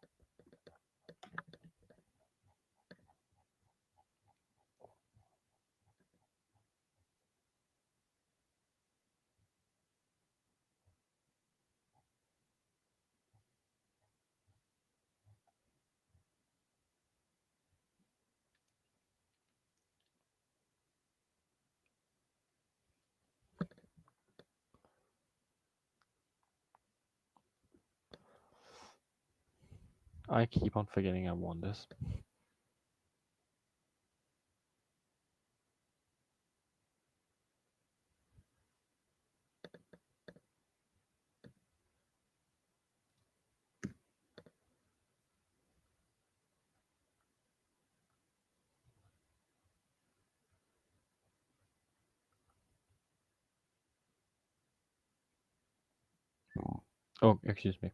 I keep on forgetting I won this. Oh, excuse me.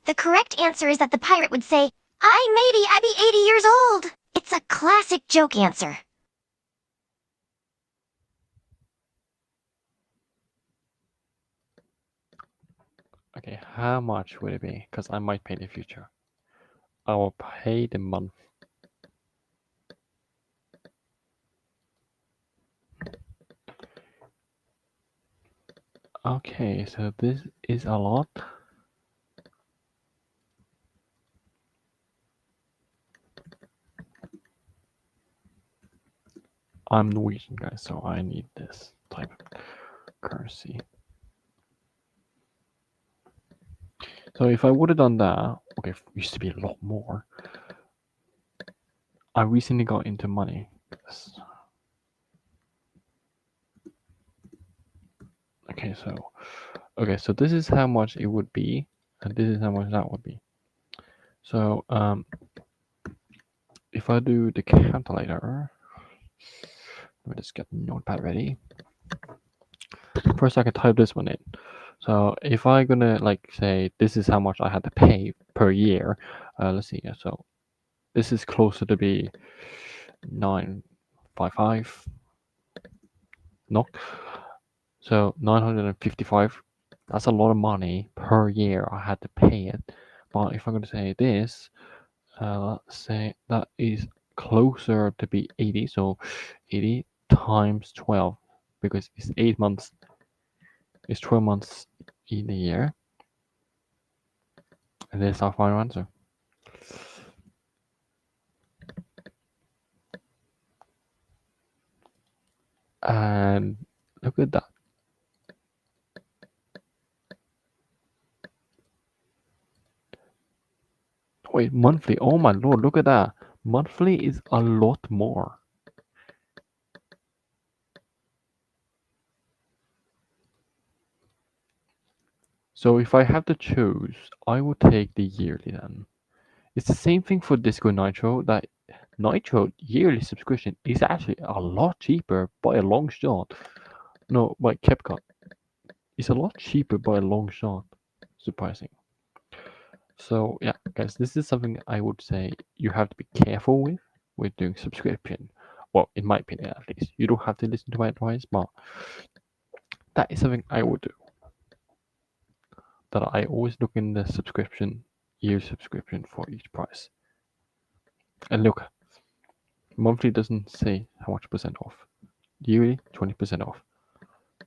The correct answer is that the pirate would say, I be 80 years old. It's a classic joke answer. Okay, how much would it be? Because I might pay the future. I will pay the month. Okay, so this is a lot. I'm Norwegian, guys, so I need this type of currency. So if I would have done that, okay, it used to be a lot more. I recently got into money. Okay, so this is how much it would be, and this is how much that would be. So if I do the calculator, let me just get the notepad ready. First, I can type this one in. So if I'm gonna like say this is how much I had to pay per year, let's see. So this is closer to be 955 NOK. So 955. That's a lot of money per year. I had to pay it. But if I'm gonna say this, let's say that is closer to be 80. So 80 times 12 because it's 8 months. It's 12 months in a year. And this is our final answer. And look at that. Wait, monthly. Oh my lord, look at that. Monthly is a lot more. So if I have to choose, I would take the yearly then. It's the same thing for Disco Nitro, that Nitro yearly subscription is actually a lot cheaper by a long shot. No, by CapCut. It's a lot cheaper by a long shot. Surprising. So yeah, guys, this is something I would say you have to be careful with doing subscription. Well, in my opinion at least. You don't have to listen to my advice, but that is something I would do. That I always look in the subscription, year subscription for each price. And look, monthly doesn't say how much percent off. Yearly, 20% off.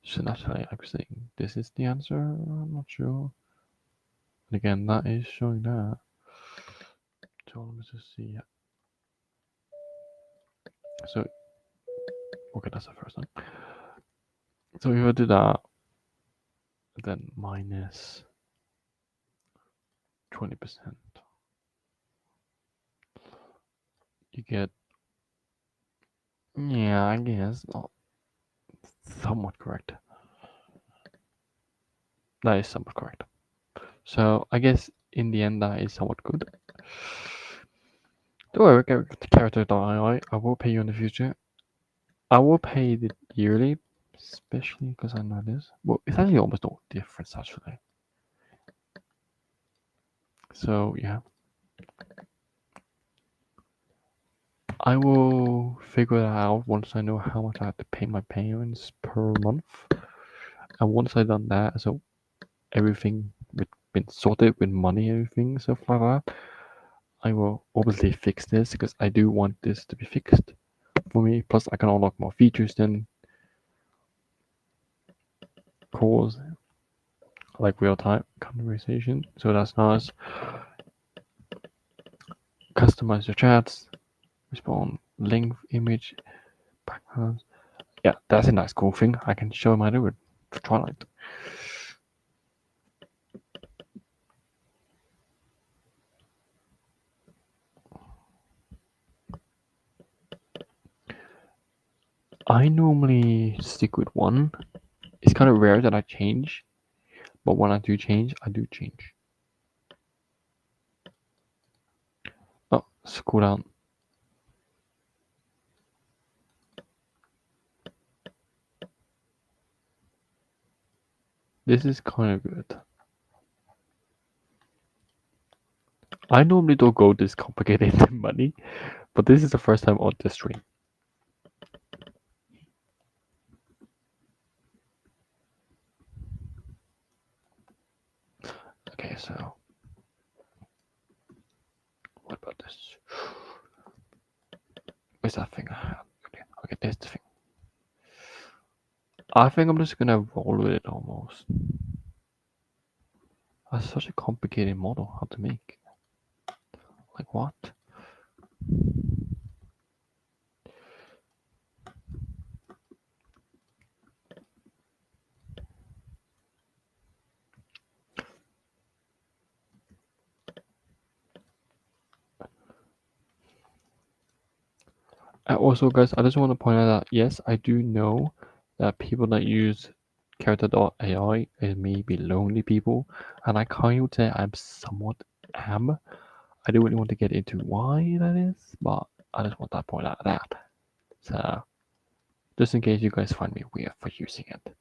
So naturally, I'm saying this is the answer. I'm not sure. And again, that is showing that. So let me just see. So, okay, that's the first one. So if I do that, then minus 20%, you get, yeah, I guess, somewhat correct. That is somewhat correct. So I guess in the end, that is somewhat good. Don't worry, character.io, I will pay you in the future. I will pay the yearly, especially because I know this. Well, it's actually almost no difference, actually. So, yeah. I will figure it out once I know how much I have to pay my payments per month. And once I've done that, so everything been sorted with money, everything, stuff like that, I will obviously fix this because I do want this to be fixed for me. Plus, I can unlock more features than calls, like real time conversation. So that's nice. Customize your chats, respond, link, image, backgrounds. Yeah, that's a nice cool thing. I can show my do it for Twilight. I normally stick with one. It's kind of rare that I change, but when I do change, I do change. Oh, scroll down. This is kind of good. I normally don't go this complicated in money, but this is the first time on this stream. Okay, so what about this? Where's that thing I have? Okay, there's the thing. I think I'm just gonna roll with it almost. That's such a complicated model how to make. Like what? Also, guys, I just want to point out that yes, I do know that people that use character.ai is maybe lonely people, and I kind of say I'm somewhat am. I don't really want to get into why that is, but I just want to point out that. So, just in case you guys find me weird for using it.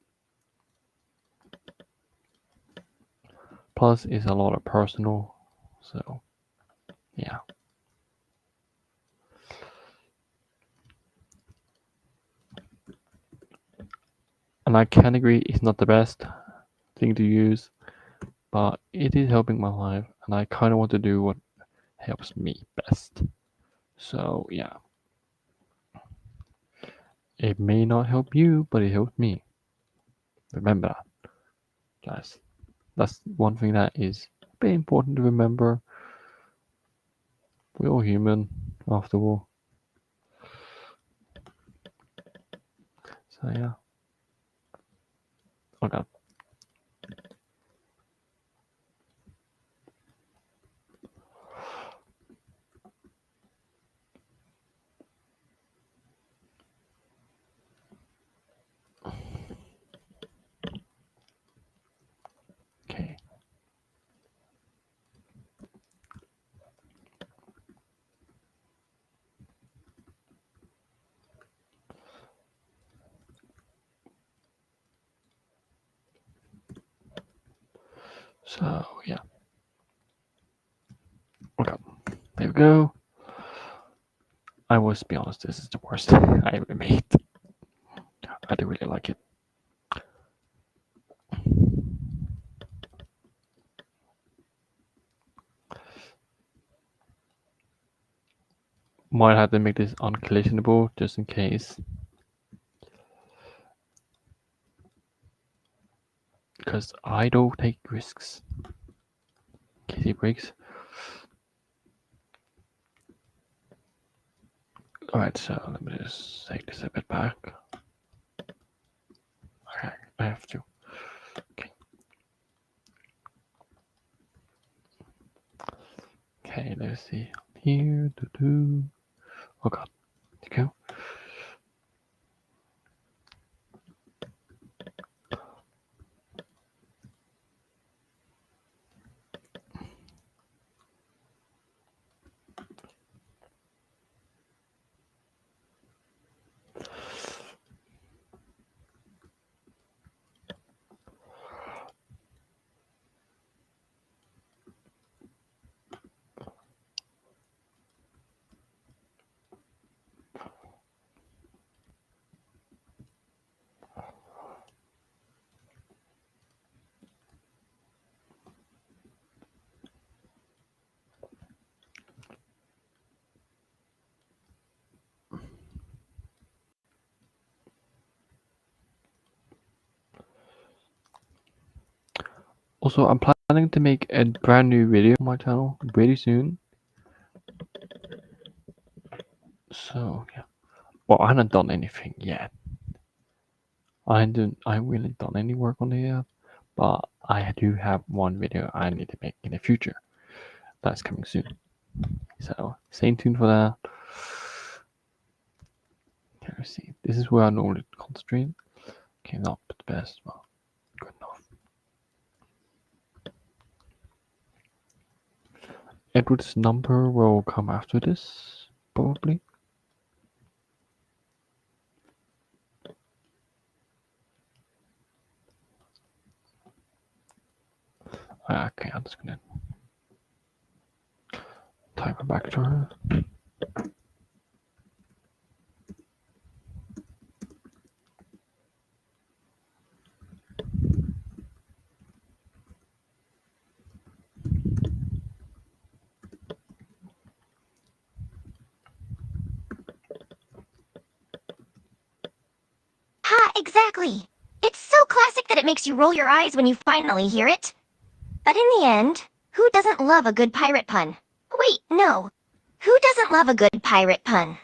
Plus, it's a lot of personal, so yeah. And I can agree it's not the best thing to use, but it is helping my life, and I kind of want to do what helps me best. So yeah, it may not help you, but it helps me. Remember that, guys. That's one thing that is very important to remember. We're all human, after all. So yeah. Okay. Okay. So yeah. Okay. There we go. I was, to be honest, this is the worst I ever made. I do really like it. Might have to make this uncollisionable just in case. Because I don't take risks. In case it breaks. Alright, so let me just take this a bit back. Okay, I have to. Okay. Okay, let's see. Here, oh god, there you go. Also, I'm planning to make a brand new video on my channel pretty soon. So yeah. Well, I haven't done anything yet. I haven't really done any work on it yet, but I do have one video I need to make in the future. That's coming soon. So stay tuned for that. Okay, let's see. This is where I normally concentrate. Okay, not the best, but good enough. Edward's number will come after this, probably. Okay, I'm just gonna Timer back to her. Ha, exactly. It's so classic that it makes you roll your eyes when you finally hear it. But in the end, who doesn't love a good pirate pun? Wait, no. Who doesn't love a good pirate pun?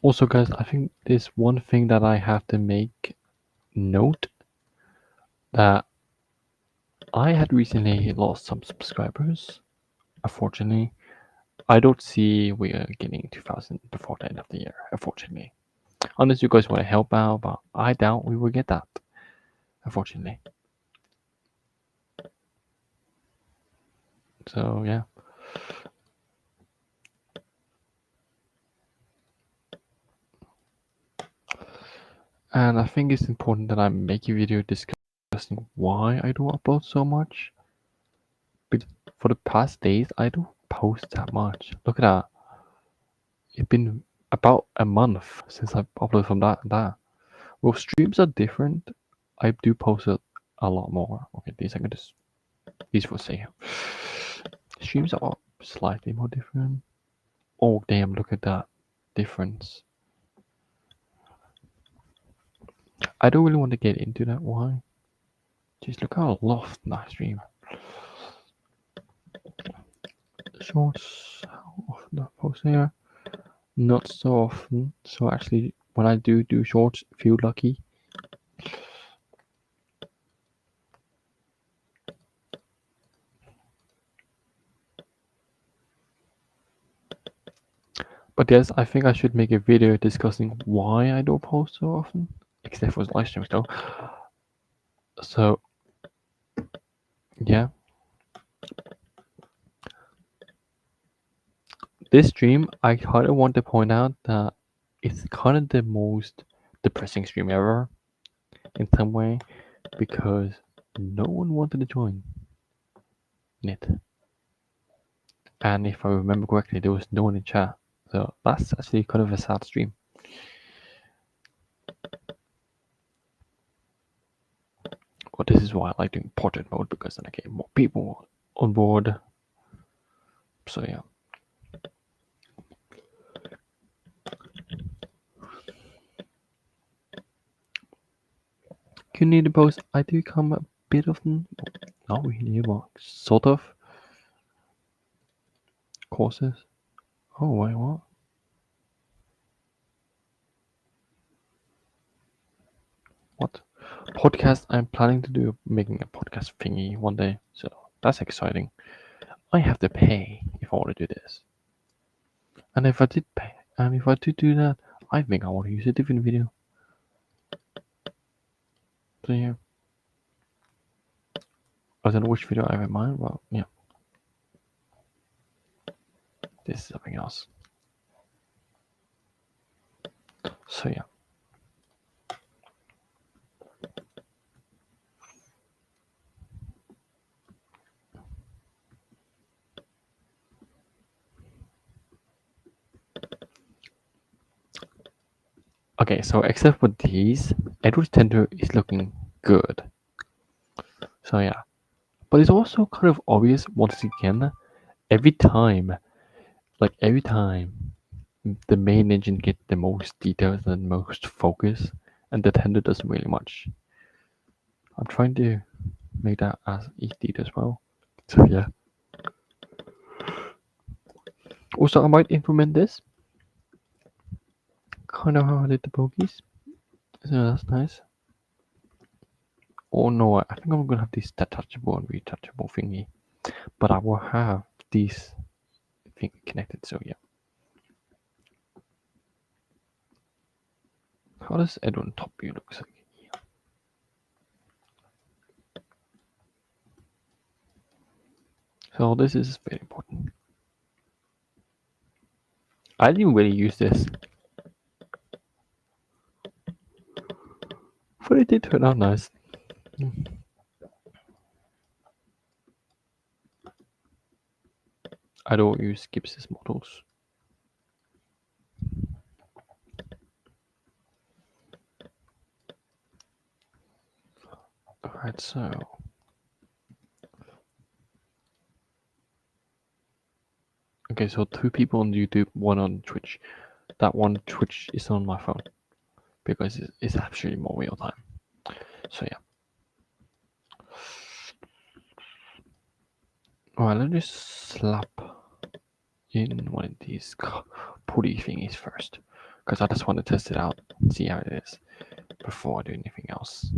Also, guys, I think there's one thing that I have to make note that I had recently lost some subscribers. Unfortunately, I don't see we are getting 2,000 before the end of the year. Unfortunately, unless you guys want to help out, but I doubt we will get that. Unfortunately. So yeah. And I think it's important that I make a video discussing why I don't upload so much. But for the past days, I don't post that much. Look at that. It's been about a month since I've uploaded from that and that. Well, streams are different. I do post a lot more. Okay, these I can just these will say. Streams are slightly more different. Oh damn! Look at that difference. I don't really want to get into that. Why? Just look how lost that stream. Shorts. How often do I post here? Not so often. So actually, when I do shorts, feel lucky. But yes, I think I should make a video discussing why I don't post so often, except for live streams though. So yeah, this stream I kind of want to point out that it's kind of the most depressing stream ever in some way because no one wanted to join it, and if I remember correctly, there was no one in chat. So that's actually kind of a sad stream. Well, this is why I like doing portrait mode because then I get more people on board. So yeah. Community posts, I do come a bit often. Not really, but sort of. Courses. Oh wait, what? What? Podcast? I'm planning to do making a podcast thingy one day, so that's exciting. I have to pay if I want to do this. And if I did pay, and if I did do that, I think I want to use a different video. So yeah. I don't know which video I have in mind, but yeah. This is something else. So yeah. Okay, so except for these, Edward's tender is looking good. So yeah. But it's also kind of obvious once again, every time, every time the main engine gets the most details and most focus, and the tender doesn't really much. I'm trying to make that as easy as well. So yeah. Also, I might implement this. Kind of how I did the bogies. So that's nice. Oh no, I think I'm gonna have this detachable and retouchable thingy. But I will have these thing connected, so yeah. How does Edwin top view looks like? So this is very important. I didn't really use this, but it did turn out nice. I don't use Gibbs's models. Alright, so okay, so 2 people on YouTube, 1 on Twitch. That one Twitch is on my phone because it's actually more real time. So yeah. Alright, let's just slap in one of these putty thingies first, because I just want to test it out and see how it is before I do anything else.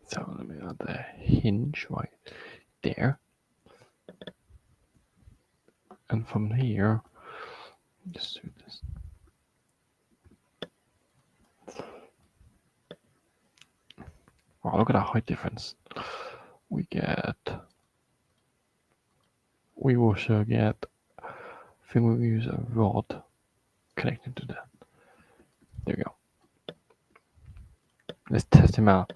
So let me add the hinge right there, and from here, just do this. Wow, look at that height difference. We also get, I think we'll use a rod connected to that. There we go. Let's test him out.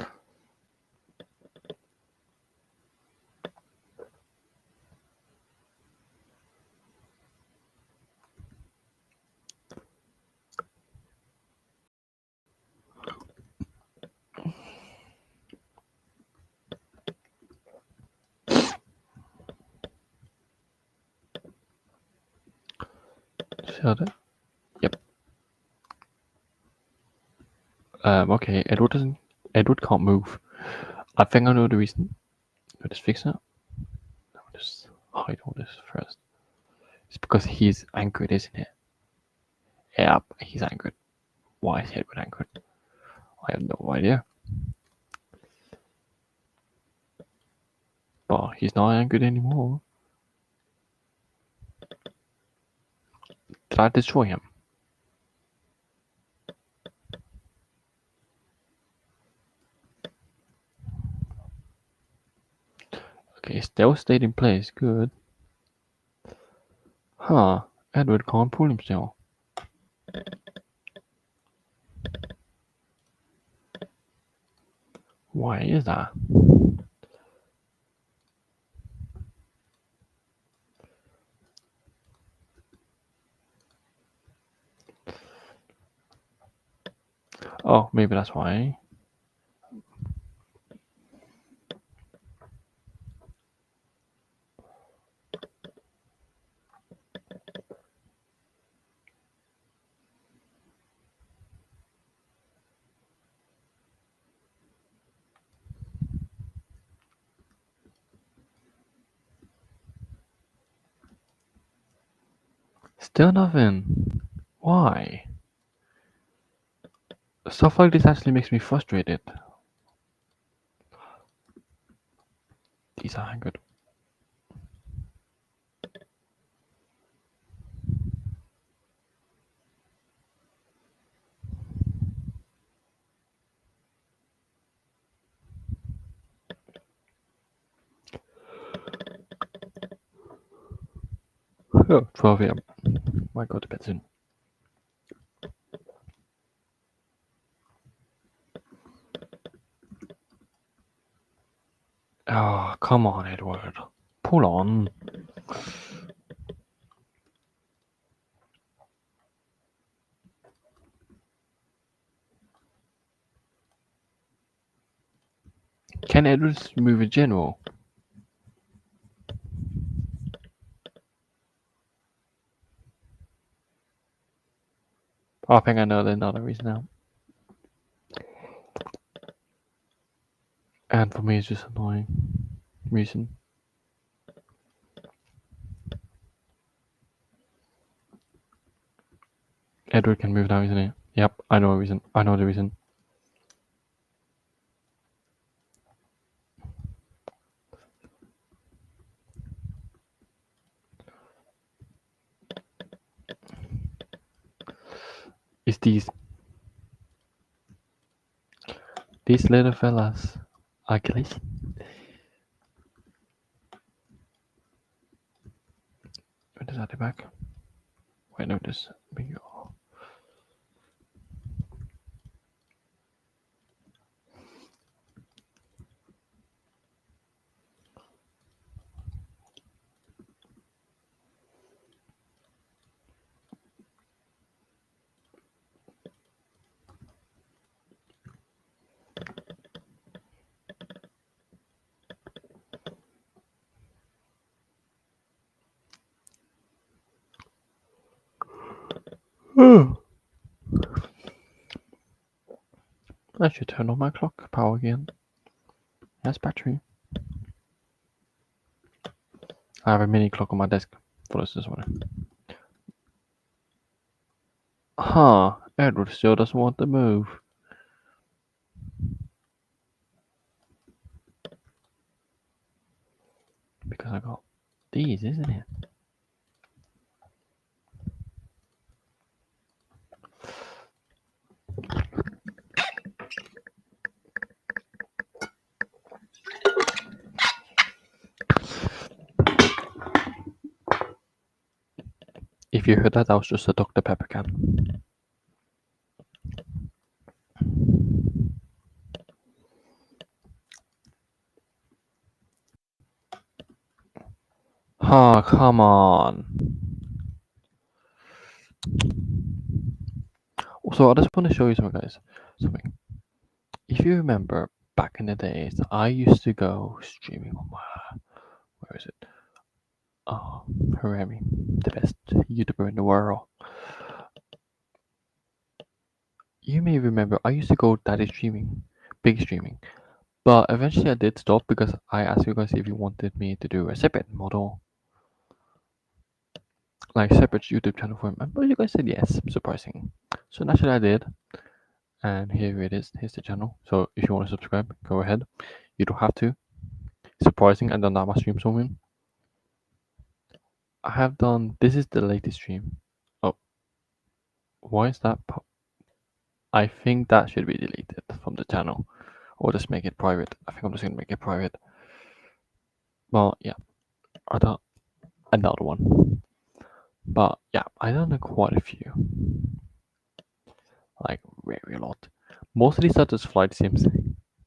See how that? Yep. Okay, Edward can't move. I think I know the reason. Let us fix that. Let me just hide all this first. It's because he's anchored, isn't it? Yep, he's anchored. Why is Edward anchored? I have no idea. But he's not anchored anymore. Did I destroy him? Okay, still stayed in place. Good. Huh. Edward can't pull himself. Why is that? Oh, maybe that's why. Still nothing. Why? Stuff like this actually makes me frustrated. These are anchored. Oh, 12 a.m. Might go to bed soon. Oh, come on, Edward. Pull on. Can Edward move in general? I think I know another reason now. And for me, it's just annoying reason. Edward can move now, isn't it? Yep, I know a reason. I know the reason. It's these little fellas ugly. What is that the back? Wait, no, this big. I should turn on my clock power again. Yes, battery. I have a mini clock on my desk for this one. Huh, Edward still doesn't want to move. Because I got these, isn't it? If you heard that, that was just a Dr. Pepper can. Oh, come on. So I just want to show you something, guys. Something. If you remember back in the days, I used to go streaming on my. Where is it? Oh, Harami, the best YouTuber in the world. You may remember I used to go daddy streaming, big streaming. But eventually I did stop because I asked you guys if you wanted me to do a separate model, like separate YouTube channel for him. But you guys said yes, surprising. So naturally I did. And here it is. Here's the channel. So if you want to subscribe, go ahead. You don't have to. Surprising, I done that much stream zooming. I have done. This is the latest stream. Oh, why is that? I think that should be deleted from the channel, or just make it private. I think I'm just gonna make it private. Well, yeah, I done another one, but yeah, I done quite a few, like very a lot. Most of these are just flight sims,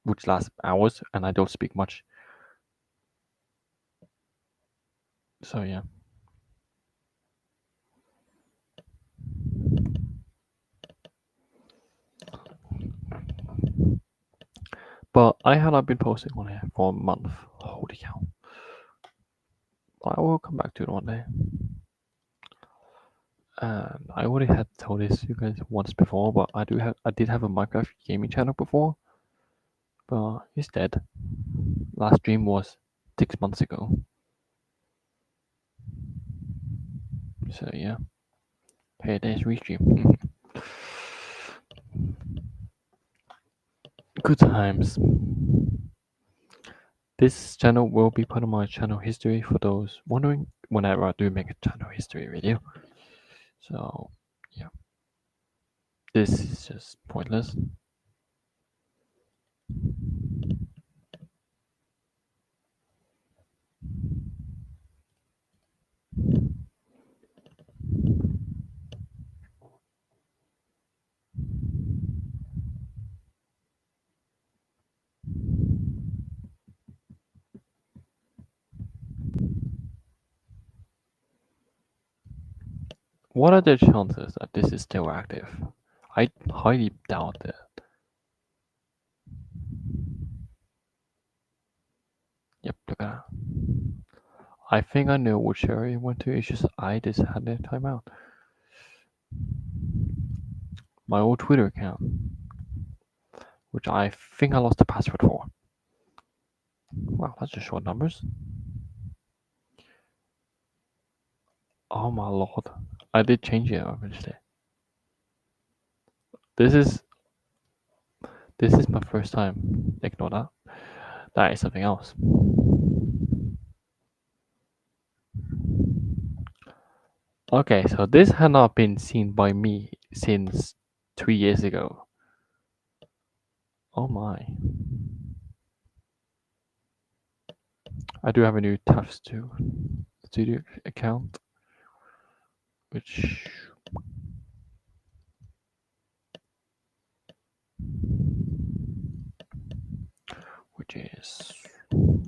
which last hours, and I don't speak much. So yeah. But I had not been posting on here for a month. Holy cow. I will come back to it one day. And I already had told this you guys once before, but I did have a Minecraft gaming channel before. But it's dead. Last stream was 6 months ago. So yeah. Hey, there's restream. Good times. This channel will be part of my channel history for those wondering whenever I do make a channel history video. So yeah. This is just pointless. What are the chances that this is still active? I highly doubt it. Yep, look at that. I think I know which area it went to. It's just I just had a timeout. My old Twitter account, which I think I lost the password for. Wow, that's just short numbers. Oh my lord. I did change it eventually. This is my first time. Ignore that. That is something else. Okay, so this had not been seen by me since 3 years ago. Oh my. I do have a new Tough Studio account, which is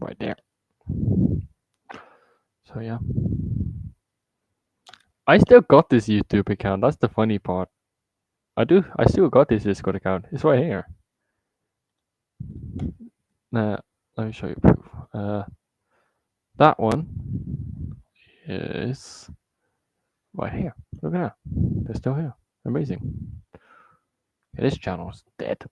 right there. So yeah, I still got this YouTube account. That's the funny part. I still got this Discord account. It's right here. Let me show you proof. That one is right here. Look at that. They're still here. Amazing. Yeah, this channel is dead.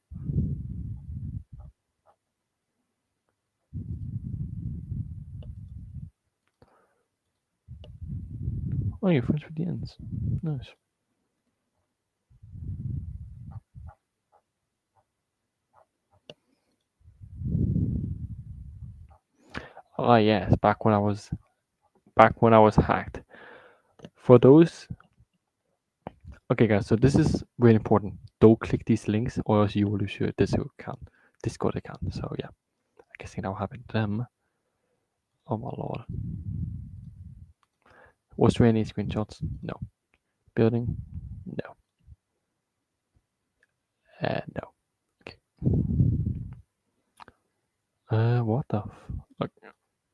Oh, you're friends with the ends. Nice. Oh yes, back when I was hacked. For those, okay, guys. So this is really important. Don't click these links, or else you will lose your Discord account. So yeah, I guess that'll happen to them. Oh my lord. Was there any screenshots? No. Building? No. No. Okay.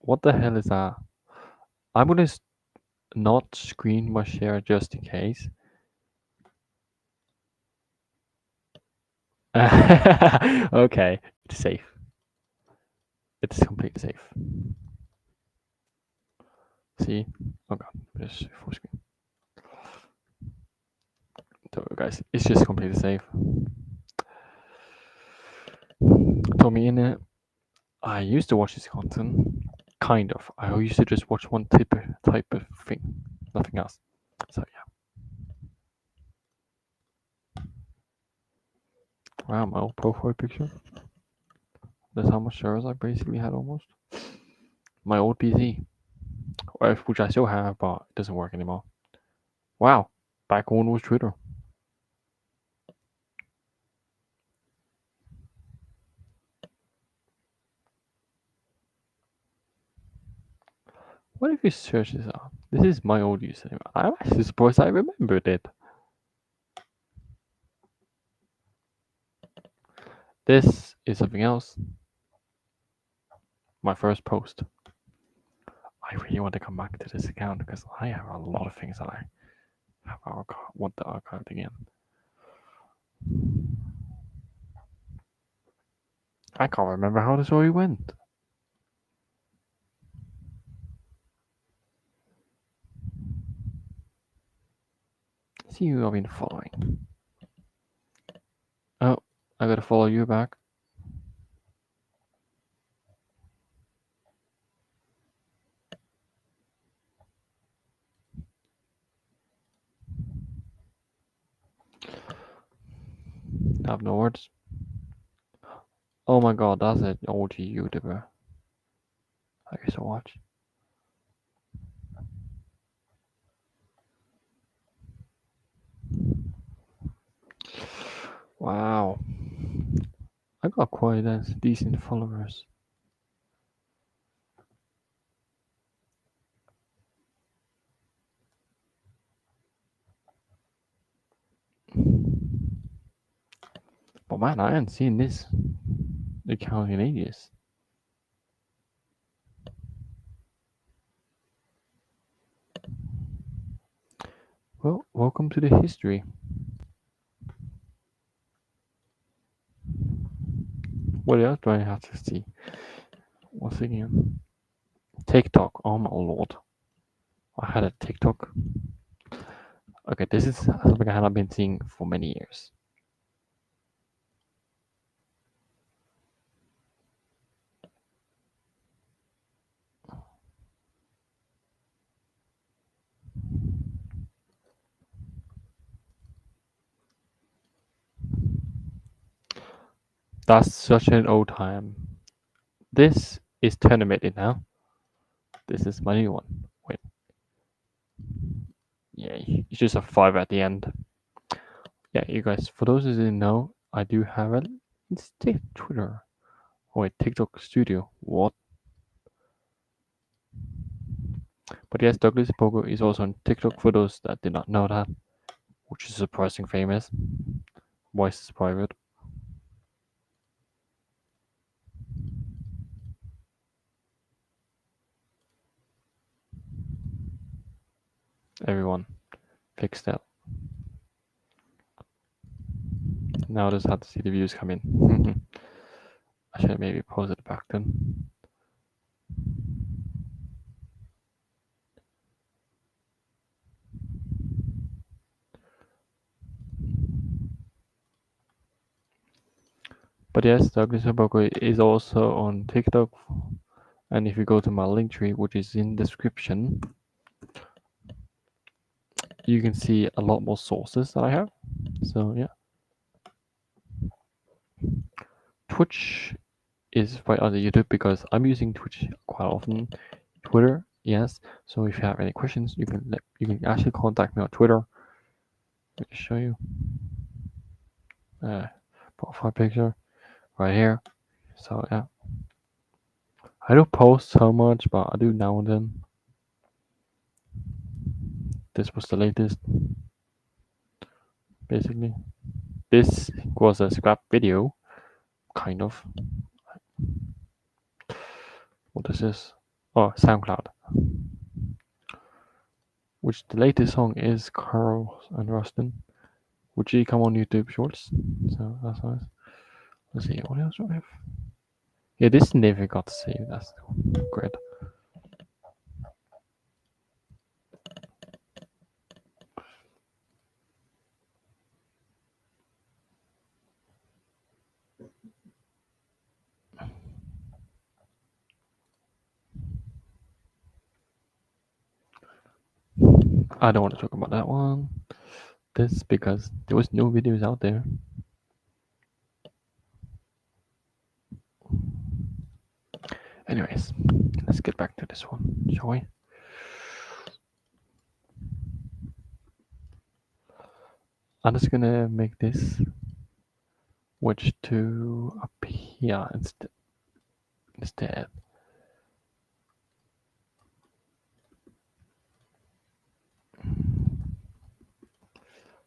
What the hell is that? I'm gonna not screen my share just in case. Okay, it's safe. It's completely safe. See? Oh god, just full screen. So guys, it's just completely safe. Tommy in it. I used to watch this content. Kind of. I used to just watch one type of thing. Nothing else. So yeah. Wow, my old profile picture. That's how much servers I basically had almost. My old PC. Which I still have, but it doesn't work anymore. Wow. Back when was Twitter. What if you search this up? This is my old username. I'm actually surprised I remembered it. This is something else. My first post. I really want to come back to this account because I have a lot of things that I have want to archive again. I can't remember how the story went. See who I've been following. Oh, I gotta follow you back. I have no words. Oh my god, that's an OG YouTuber. I used to watch. Wow. I got quite a decent followers. But man, I haven't seen this account in ages. Well, welcome to the history. What else do I have to see? Once again, TikTok. Oh my lord, I had a TikTok. Okay, this is something I have been seeing for many years. That's such an old time. This is terminated now. This is my new one. Wait. Yeah, it's just a 5 at the end. Yeah, you guys, for those who didn't know, I do have a instead Twitter. Oh, wait, TikTok Studio. What? But yes, Douglas Pogo is also on TikTok for those that did not know that, which is surprising famous. Voice is private. Everyone, fix that. Now just have to see the views come in. I should have maybe paused it back then. But yes, Douglas Pogo is also on TikTok. And if you go to my link tree, which is in description, you can see a lot more sources that I have. So yeah. Twitch is right under YouTube because I'm using Twitch quite often. Twitter, yes. So if you have any questions, you can actually contact me on Twitter. Let me show you. Profile picture right here. So yeah, I don't post so much, but I do now and then. This was the latest, basically. This was a scrap video, kind of. What is this? Oh, SoundCloud. Which the latest song is Carl and Rustin, which you come on YouTube Shorts. So that's nice. Let's see what else do I have. Yeah, this never got saved. That's great. I don't want to talk about that one. This because there was no videos out there. Anyways, let's get back to this one, shall we? I'm just gonna make this wedge to up here instead.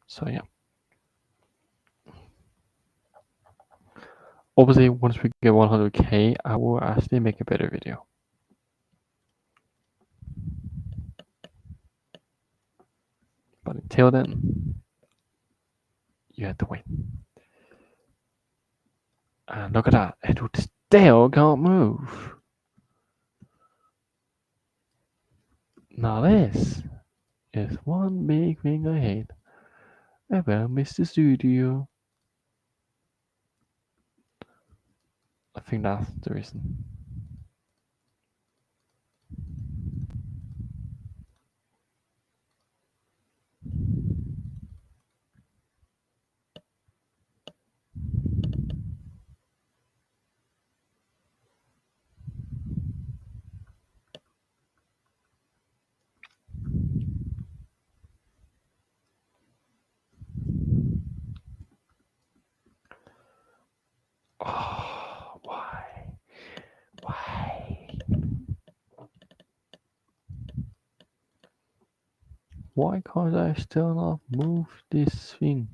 So yeah. Obviously, once we get 100k, I will actually make a better video. But until then, you have to wait. And look at that, Edward still can't move. Now this is one big thing I hate about Mr. Studio. I think that's the reason. Oh, why? Why? Why can't I still not move this thing?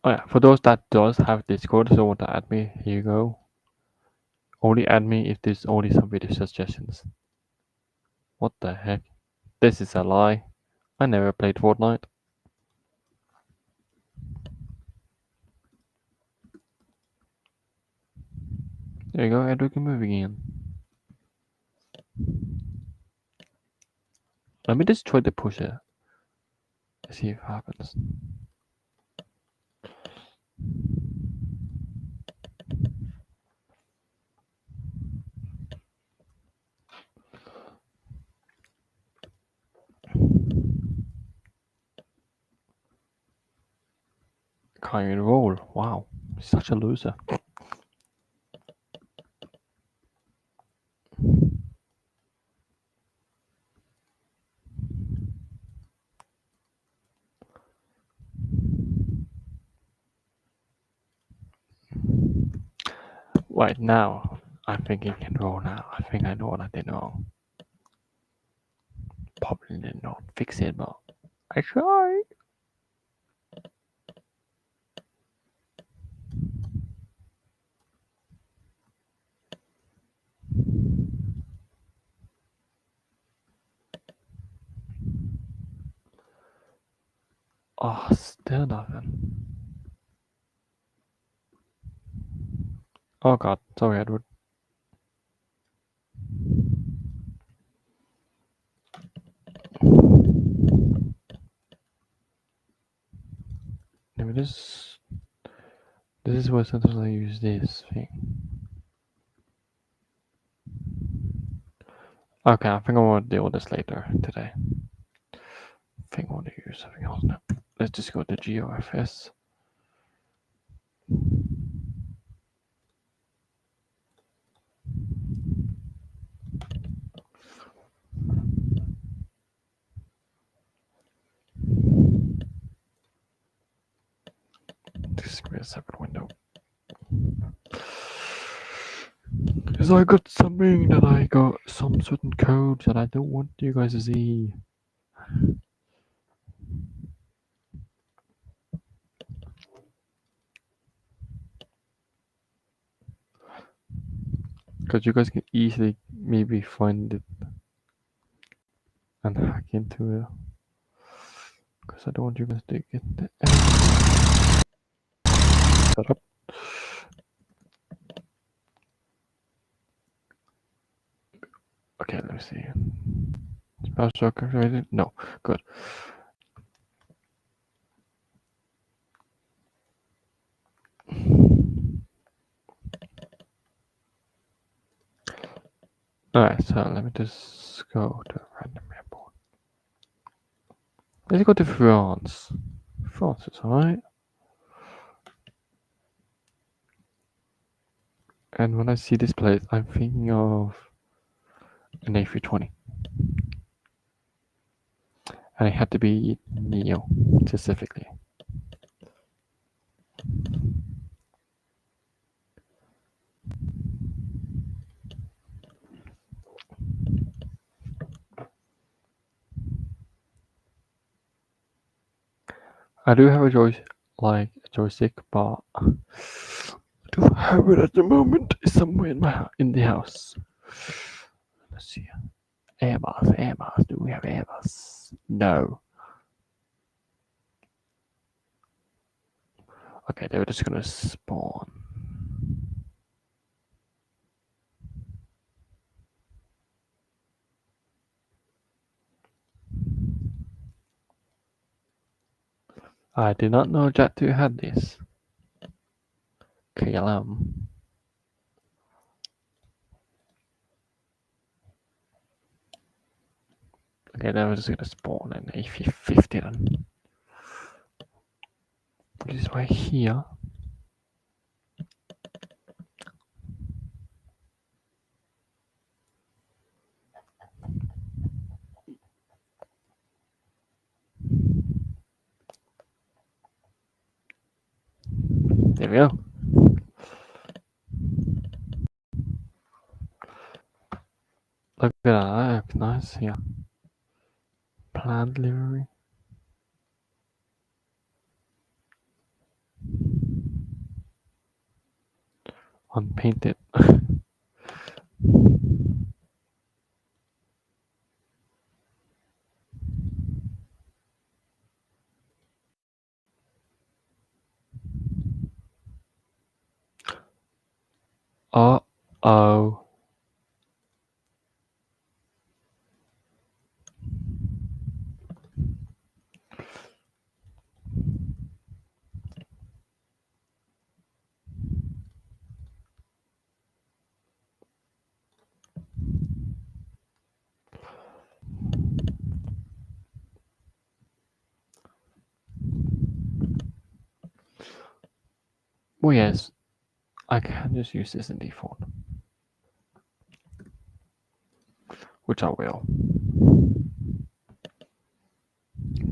Oh yeah, for those that does have Discord, so want to add me, here you go. Only add me if there's only some video suggestions. What the heck? This is a lie. I never played Fortnite. There you go, Edward can move again. Let me just try to push it. Let's see if it happens. Can't even roll. Wow, such a loser. Right now, I think he can roll now. I think I know what I did wrong. Probably did not fix it, but I tried. Oh, still nothing. Oh god, sorry, Edward. Maybe this is where sometimes I use this thing. Okay, I think I want to deal with this later today. I think I want to use something else now. Let's just go to GeoFS. This is a separate window. Because I got something that I got some certain codes that I don't want you guys to see. Because you guys can easily maybe find it and hack into it. Because I don't want you guys to get the set up. Okay, let me see. Spouse activated? No, good. Alright, so let me just go to random airport. Let's go to France. France is alright. And when I see this place, I'm thinking of an A320. And it had to be Neo, specifically. I do have a joystick, but I don't have it at the moment. It's somewhere in the house. Let's see. Airbus. Do we have Airbus? No. Okay, they were just gonna spawn. I did not know Jet2 had this. KLM. Okay, they were just gonna spawn an A350 then. Put this right here. There we go. Look at that, looks nice here. Planned delivery. Unpainted. Uh-oh. Well, yes, I can just use this in default, which I will.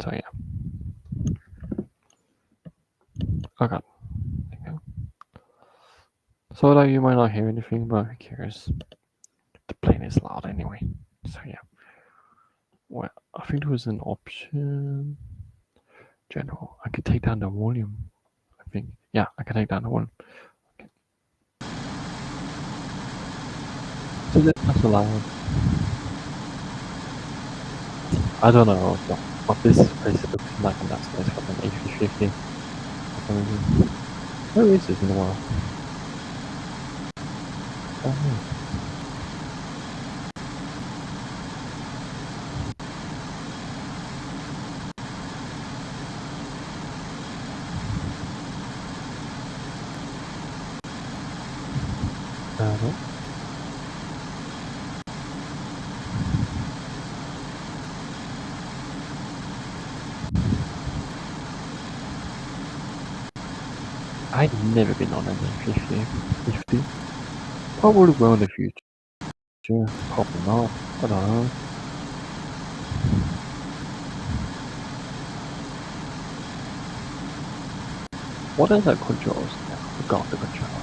So yeah. Okay. So like you might not hear anything, but who cares? The plane is loud anyway. So yeah. Well, I think there was an option. General. I could take down the volume. I think. Yeah, I can take down the volume. Okay. So that's allowed. I don't know, but this place looks like a nice place for an A350 for some reason. Where is this in the world? Oh, no. I've never been on an A350. Probably will in the future. Probably not. I don't know. What are the controls now? I forgot the controls.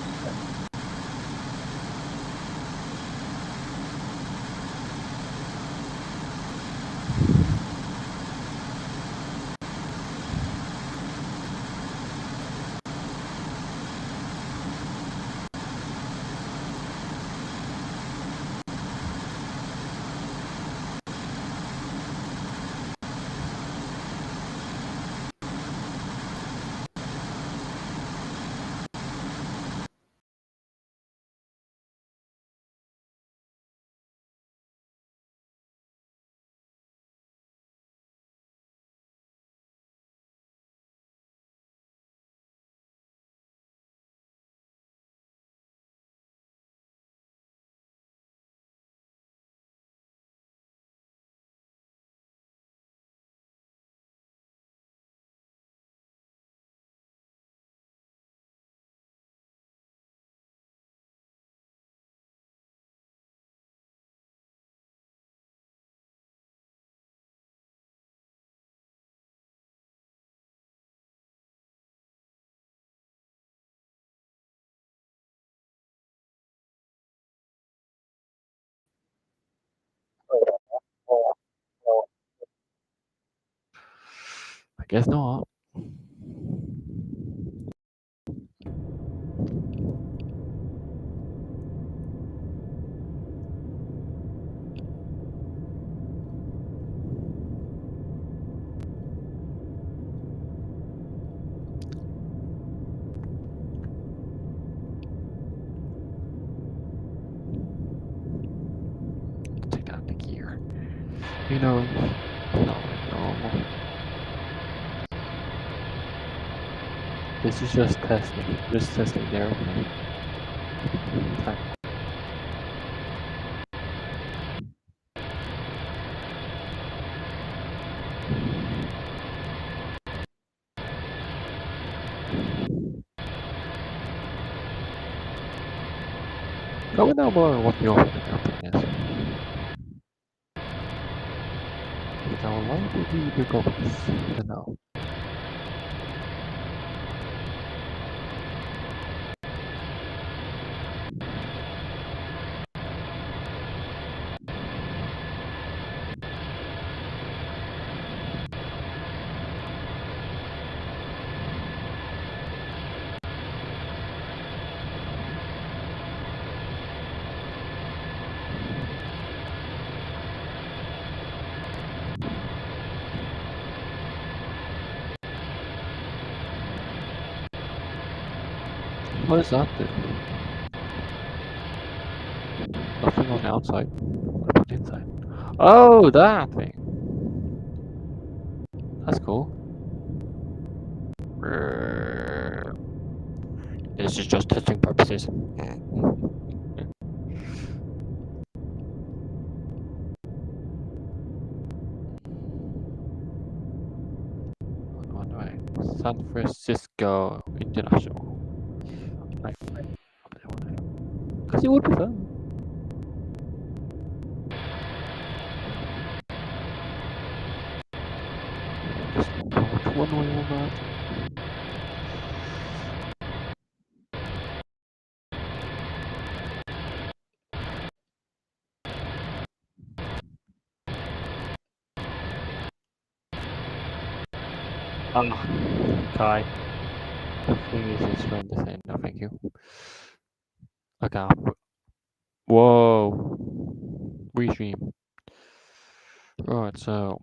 I guess not. Take out the gear. You know, not like normal. This is just testing. Just testing the airplane. Comment down below what your favorite airplane is. Because I would like to be the comments to know. What does that do? nothing on the outside. What about the inside? Oh, that thing. That's cool. This is just testing purposes. One way. San Francisco International. Right. Because it would be fun. Just put one way on that. Kai. The thing is, it's going to say no, thank you. Okay. Whoa. Restream. Right, so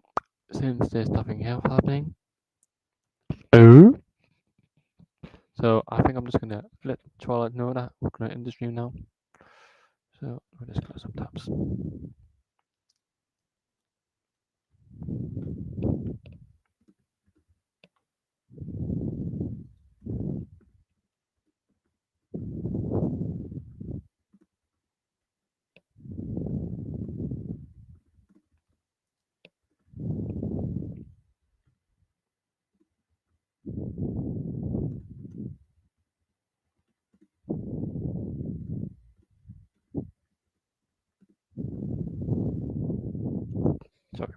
since there's nothing else happening, oh, so I think I'm just gonna let Twilight know that we're gonna end the stream now. So we'll just close some tabs. Sorry.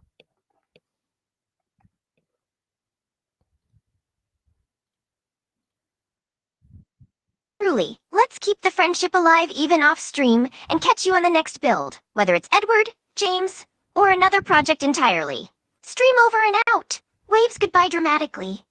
Truly, let's keep the friendship alive even off stream and catch you on the next build, whether it's Edward, James, or another project entirely. Stream over and out. Waves goodbye dramatically.